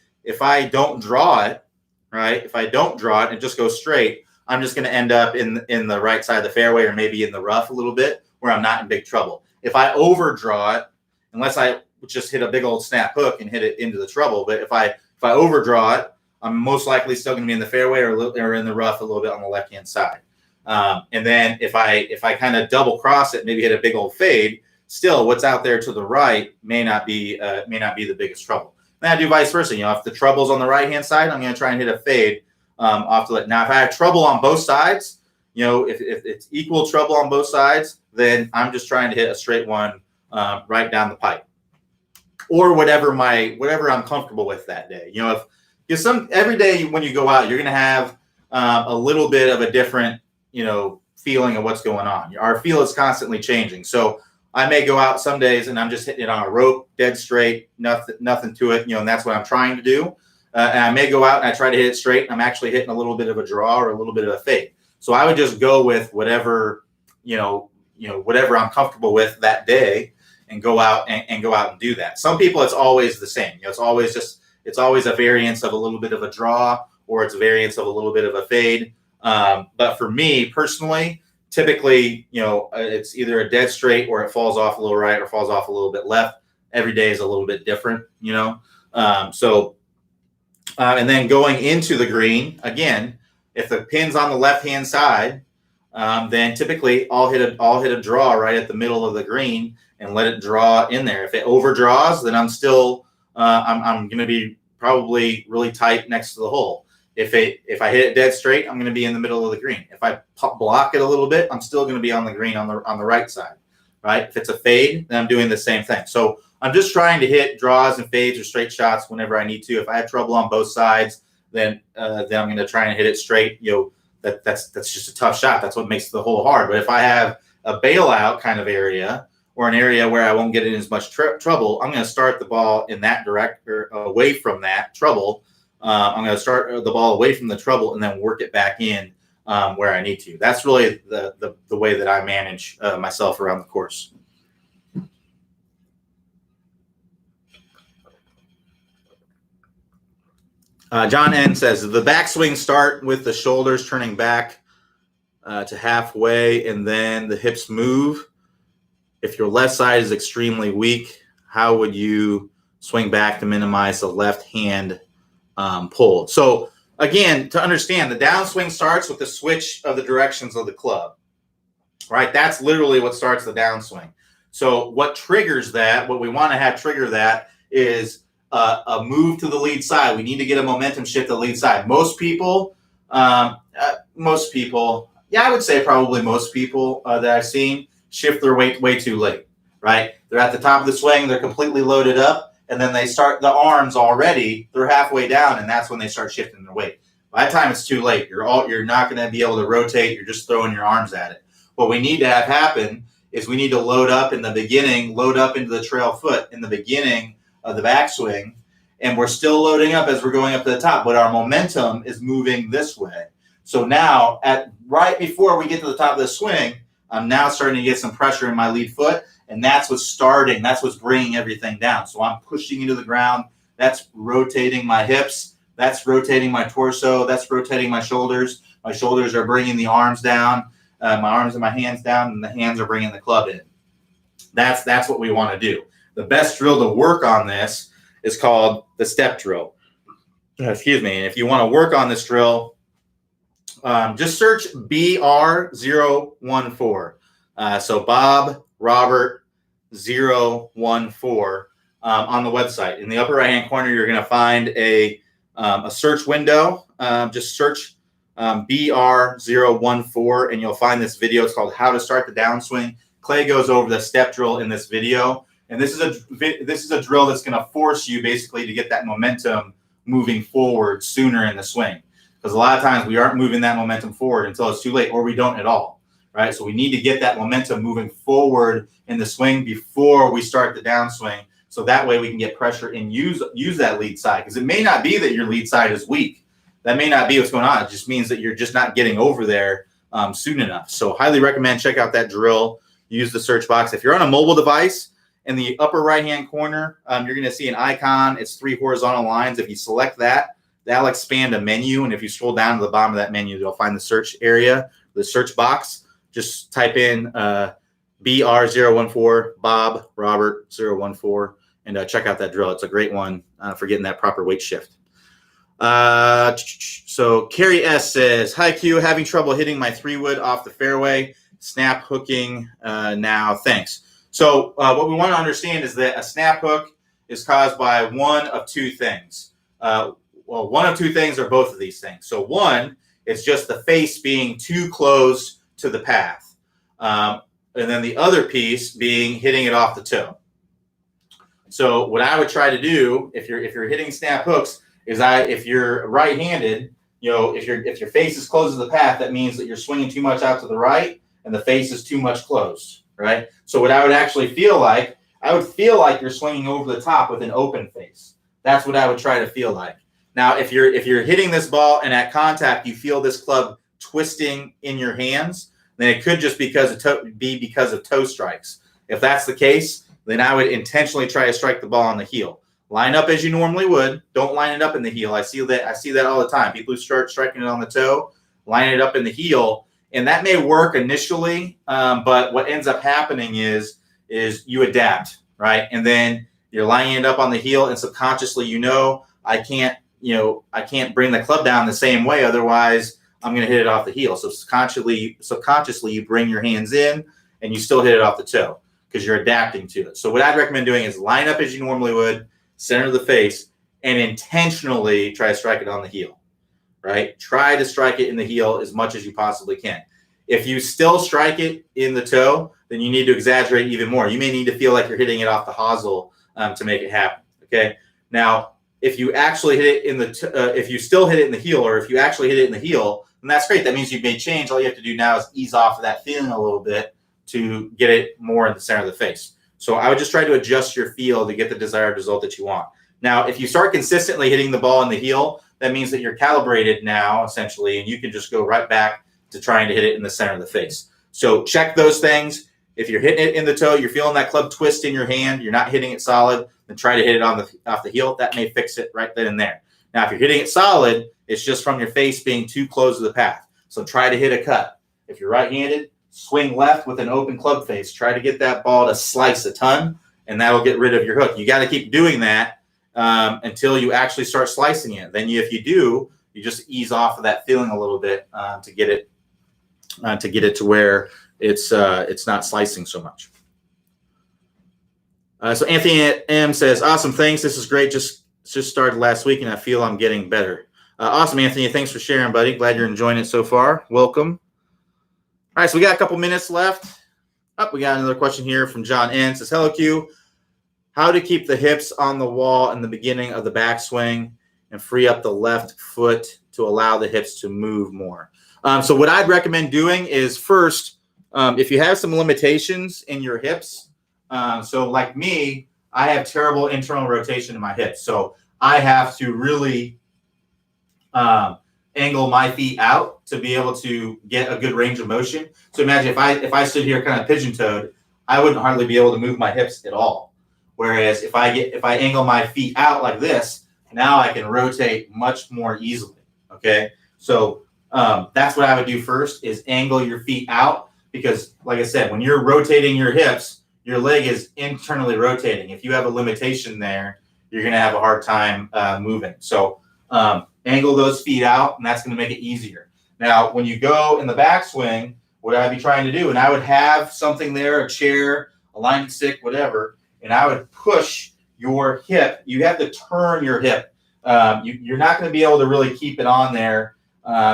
don't draw it, right, if I don't draw it and just go straight, I'm just going to end up in the right side of the fairway or maybe in the rough a little bit where I'm not in big trouble. If I overdraw it, unless I just hit a big old snap hook and hit it into the trouble, but if I overdraw it, I'm most likely still going to be in the fairway or in the rough a little bit on the left-hand side. And then if I kind of double cross it, maybe hit a big old fade, still what's out there to the right may not be the biggest trouble. Then I do vice versa. If the trouble's on the right-hand side, I'm going to try and hit a fade off the left. Now, if I have trouble on both sides, if it's equal trouble on both sides, then I'm just trying to hit a straight one right down the pipe, or whatever I'm comfortable with that day. Every day when you go out, you're going to have a little bit of a different feeling of what's going on. Our feel is constantly changing. So I may go out some days and I'm just hitting it on a rope, dead straight, nothing to it, and that's what I'm trying to do. And I may go out and I try to hit it straight, and I'm actually hitting a little bit of a draw or a little bit of a fade. So I would just go with whatever, whatever I'm comfortable with that day, and go out and do that. Some people, it's always the same. It's always a variance of a little bit of a draw, or it's a variance of a little bit of a fade. But for me personally, typically, it's either a dead straight or it falls off a little right or falls off a little bit left. Every day is a little bit different, and then going into the green, again, if the pin's on the left-hand side, then typically I'll hit a draw right at the middle of the green and let it draw in there. If it overdraws, then I'm still I'm going to be probably really tight next to the hole. If I hit it dead straight, I'm going to be in the middle of the green. If I block it a little bit, I'm still going to be on the green on the right side, right? If it's a fade, then I'm doing the same thing. So I'm just trying to hit draws and fades or straight shots whenever I need to. If I have trouble on both sides, then I'm going to try and hit it straight. That's just a tough shot. That's what makes the hole hard. But if I have a bailout kind of area or an area where I won't get in as much trouble, I'm going to start the ball in that direction, away from that trouble. I'm going to start the ball away from the trouble and then work it back in where I need to. That's really the way that I manage myself around the course. John N says the backswing start with the shoulders turning back to halfway and then the hips move. If your left side is extremely weak, how would you swing back to minimize the left hand pull? So again, to understand, the downswing starts with the switch of the directions of the club, right? That's literally what starts the downswing. So what triggers that, what we want to have trigger that is a move to the lead side. We need to get a momentum shift to the lead side. Most people, yeah, I would say probably most people that I've seen shift their weight way too late, right? They're at the top of the swing, they're completely loaded up, and then they start the arms already, they're halfway down, and that's when they start shifting their weight. By the time it's too late, you're not going to be able to rotate, you're just throwing your arms at it. What we need to have happen is we need to load up in the beginning, load up into the trail foot in the beginning of the backswing, and we're still loading up as we're going up to the top, but our momentum is moving this way. So now, right before we get to the top of the swing, I'm now starting to get some pressure in my lead foot, and that's what's bringing everything down. So I'm pushing into the ground. That's rotating my hips. That's rotating my torso. That's rotating my shoulders. My shoulders are bringing the arms down, my arms and my hands down, and the hands are bringing the club in. That's what we want to do. The best drill to work on this is called the step drill. Excuse me. And if you want to work on this drill, just search BR014. So Bob Robert 014 on the website. In the upper right hand corner, you're going to find a search window. Just search BR014 and you'll find this video. It's called How to Start the Downswing. Clay goes over the step drill in this video. And this is a drill that's going to force you basically to get that momentum moving forward sooner in the swing. Because a lot of times we aren't moving that momentum forward until it's too late, or we don't at all, right? So we need to get that momentum moving forward in the swing before we start the downswing, so that way we can get pressure and use that lead side. Because it may not be that your lead side is weak. That may not be what's going on. It just means that you're just not getting over there soon enough. So highly recommend check out that drill. Use the search box. If you're on a mobile device, in the upper right-hand corner, you're going to see an icon. It's 3 horizontal lines. If you select that, that'll expand a menu. And if you scroll down to the bottom of that menu, you'll find the search area, the search box. Just type in BR014, Bob Robert 014, and check out that drill. It's a great one for getting that proper weight shift. So Carrie S says, hi Q, having trouble hitting my 3-wood off the fairway. Snap hooking now. Thanks. So what we want to understand is that a snap hook is caused by one of two things. One of two things or both of these things. So one is just the face being too close to the path. And then the other piece being hitting it off the toe. So what I would try to do if you're hitting snap hooks is if you're right-handed, if your face is close to the path, that means that you're swinging too much out to the right and the face is too much closed, right? So what I would actually feel like, you're swinging over the top with an open face. That's what I would try to feel like. Now, if you're hitting this ball and at contact you feel this club twisting in your hands, then it could just be because of toe strikes. If that's the case, then I would intentionally try to strike the ball on the heel. Line up as you normally would. Don't line it up in the heel. I see that all the time. People who start striking it on the toe, line it up in the heel, and that may work initially, but what ends up happening is you adapt, right? And then you're lining it up on the heel, and subconsciously I can't bring the club down the same way. Otherwise, I'm going to hit it off the heel. So subconsciously, you bring your hands in and you still hit it off the toe because you're adapting to it. So what I'd recommend doing is line up as you normally would, center of the face, and intentionally try to strike it on the heel, right? Try to strike it in the heel as much as you possibly can. If you still strike it in the toe, then you need to exaggerate even more. You may need to feel like you're hitting it off the hosel to make it happen, okay? Now, if you actually hit it in the if you still hit it in the heel, or if you actually hit it in the heel, then that's great. That means you've made change. All you have to do now is ease off of that feeling a little bit to get it more in the center of the face. So I would just try to adjust your feel to get the desired result that you want. Now, if you start consistently hitting the ball in the heel, that means that you're calibrated now, essentially, and you can just go right back to trying to hit it in the center of the face. So check those things. If you're hitting it in the toe, you're feeling that club twist in your hand, you're not hitting it solid, then try to hit it off the heel. That may fix it right then and there. Now, if you're hitting it solid, it's just from your face being too close to the path. So try to hit a cut. If you're right-handed, swing left with an open club face. Try to get that ball to slice a ton, and that'll get rid of your hook. You got to keep doing that until you actually start slicing it. Then if you do, you just ease off of that feeling a little bit to get it to where it's not slicing so much. So Anthony M says, awesome, thanks. This is great. Just started last week, and I feel I'm getting better. Awesome, Anthony. Thanks for sharing, buddy. Glad you're enjoying it so far. Welcome. All right, so we got a couple minutes left. We got another question here from John N. Says, hello, Q. How to keep the hips on the wall in the beginning of the backswing and free up the left foot to allow the hips to move more. So what I'd recommend doing is first, if you have some limitations in your hips, so like me, I have terrible internal rotation in my hips. So I have to really angle my feet out to be able to get a good range of motion. So imagine if I stood here kind of pigeon-toed, I wouldn't hardly be able to move my hips at all. Whereas if I angle my feet out like this, now I can rotate much more easily. Okay, so that's what I would do first is angle your feet out, because like I said, when you're rotating your hips, your leg is internally rotating. If you have a limitation there, you're going to have a hard time moving. So angle those feet out, and that's going to make it easier. Now, when you go in the backswing, what I'd be trying to do, and I would have something there, a chair, a line stick, whatever, and I would push your hip. You have to turn your hip. You're not going to be able to really keep it on there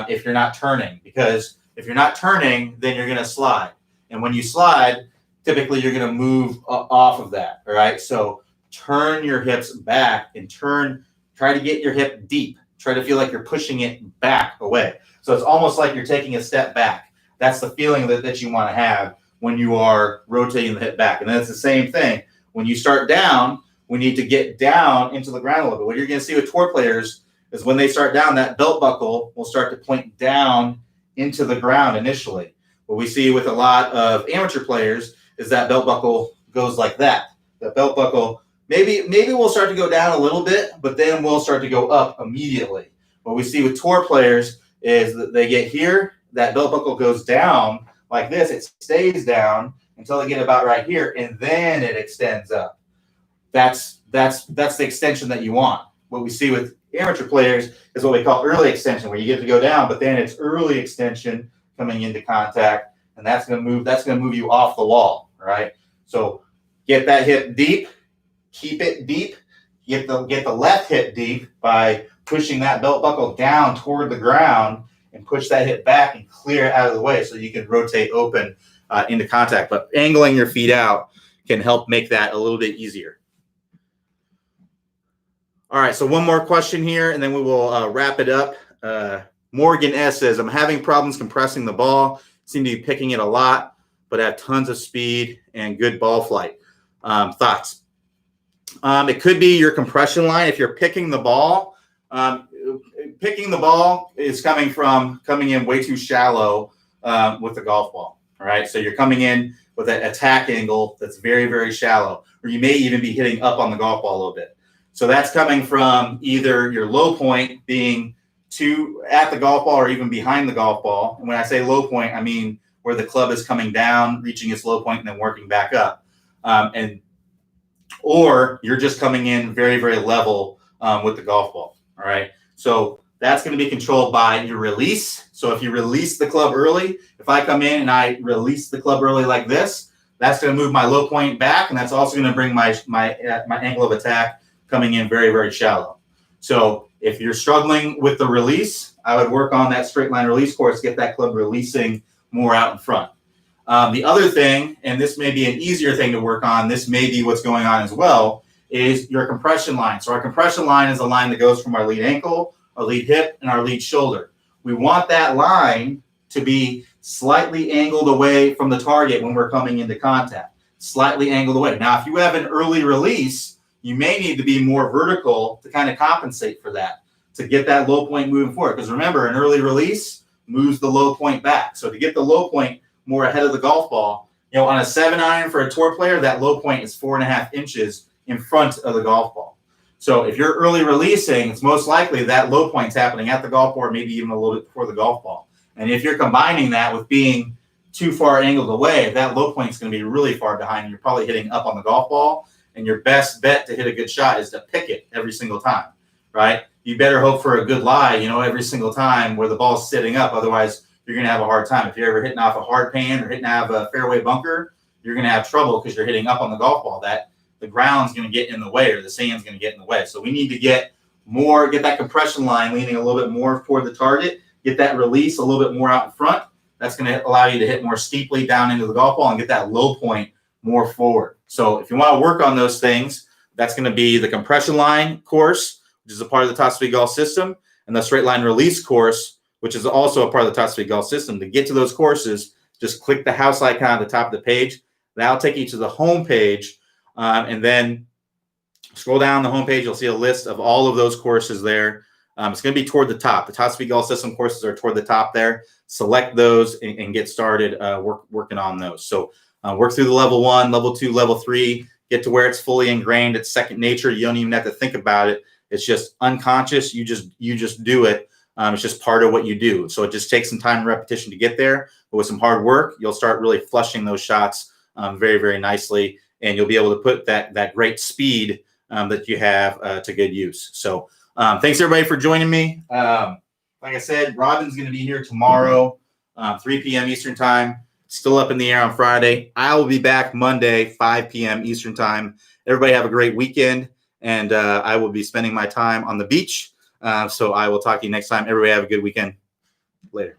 if you're not turning, because if you're not turning, then you're going to slide. And when you slide, typically you're going to move off of that. All right. So turn your hips back and try to get your hip deep. Try to feel like you're pushing it back away. So it's almost like you're taking a step back. That's the feeling that you want to have when you are rotating the hip back. And that's the same thing. When you start down, we need to get down into the ground a little bit. What you're going to see with tour players is when they start down, that belt buckle will start to point down into the ground initially. What we see with a lot of amateur players is that belt buckle goes like that. The belt buckle, maybe we'll start to go down a little bit, but then we'll start to go up immediately. What we see with tour players is that they get here, that belt buckle goes down like this. It stays down until they get about right here, and then it extends up. That's the extension that you want. What we see with amateur players is what we call early extension, where you get to go down, but then it's early extension coming into contact, and that's going to move you off the wall. All right. So get that hip deep, keep it deep. Get the left hip deep by pushing that belt buckle down toward the ground, and push that hip back and clear it out of the way so you can rotate open into contact. But angling your feet out can help make that a little bit easier. All right, so one more question here, and then we will wrap it up. Morgan S. says, I'm having problems compressing the ball. Seem to be picking it a lot, but have tons of speed and good ball flight. Thoughts? It could be your compression line. If you're picking the ball is coming in way too shallow with the golf ball. All right, so you're coming in with an attack angle that's very, very shallow, or you may even be hitting up on the golf ball a little bit. So that's coming from either your low point being at the golf ball or even behind the golf ball. And when I say low point, I mean where the club is coming down, reaching its low point, and then working back up. Or you're just coming in very, very level with the golf ball. All right. So That's going to be controlled by your release. So if you release the club early, if I come in and I release the club early like this, that's going to move my low point back, and that's also going to bring my angle of attack coming in very, very shallow. So if you're struggling with the release, I would work on that straight line release course, get that club releasing more out in front. The other thing, and this may be an easier thing to work on, this may be what's going on as well, is your compression line. So our compression line is a line that goes from our lead ankle, our lead hip, and our lead shoulder. We want that line to be slightly angled away from the target when we're coming into contact, slightly angled away. Now, if you have an early release, you may need to be more vertical to kind of compensate for that, to get that low point moving forward. Because remember, an early release moves the low point back. So to get the low point more ahead of the golf ball, on a 7-iron for a tour player, that low point is 4.5 inches in front of the golf ball. So if you're early releasing, it's most likely that low point's happening at the golf ball, or maybe even a little bit before the golf ball. And if you're combining that with being too far angled away, that low point is going to be really far behind. You're probably hitting up on the golf ball, and your best bet to hit a good shot is to pick it every single time, right? You better hope for a good lie, every single time where the ball's sitting up. Otherwise, you're going to have a hard time. If you're ever hitting off a hard pan or hitting out of a fairway bunker, you're going to have trouble because you're hitting up on the golf ball. That the ground's going to get in the way, or the sand's going to get in the way. So we need to get that compression line leaning a little bit more toward the target, get that release a little bit more out in front. That's going to allow you to hit more steeply down into the golf ball and get that low point more forward. So if you want to work on those things, that's going to be the compression line course, which is a part of the Top Speed Golf system, and the straight line release course, which is also a part of the Top Speed Golf system. To get to those courses, just click the house icon at the top of the page. That'll take you to the home page, and then scroll down the home page. You'll see a list of all of those courses there. It's going to be toward the top. The Top Speed Golf system courses are toward the top there. Select those and get started working on those. So work through the level 1, level 2, level 3, get to where it's fully ingrained. It's second nature. You don't even have to think about it. It's just unconscious. You just do it. It's just part of what you do. So it just takes some time and repetition to get there. But with some hard work, you'll start really flushing those shots very, very nicely. And you'll be able to put that great speed that you have to good use. So thanks, everybody, for joining me. Like I said, Robin's going to be here tomorrow, 3 p.m. Eastern time. Still up in the air on Friday. I will be back Monday, 5 p.m. Eastern time. Everybody have a great weekend. And I will be spending my time on the beach. So I will talk to you next time. Everybody have a good weekend. Later.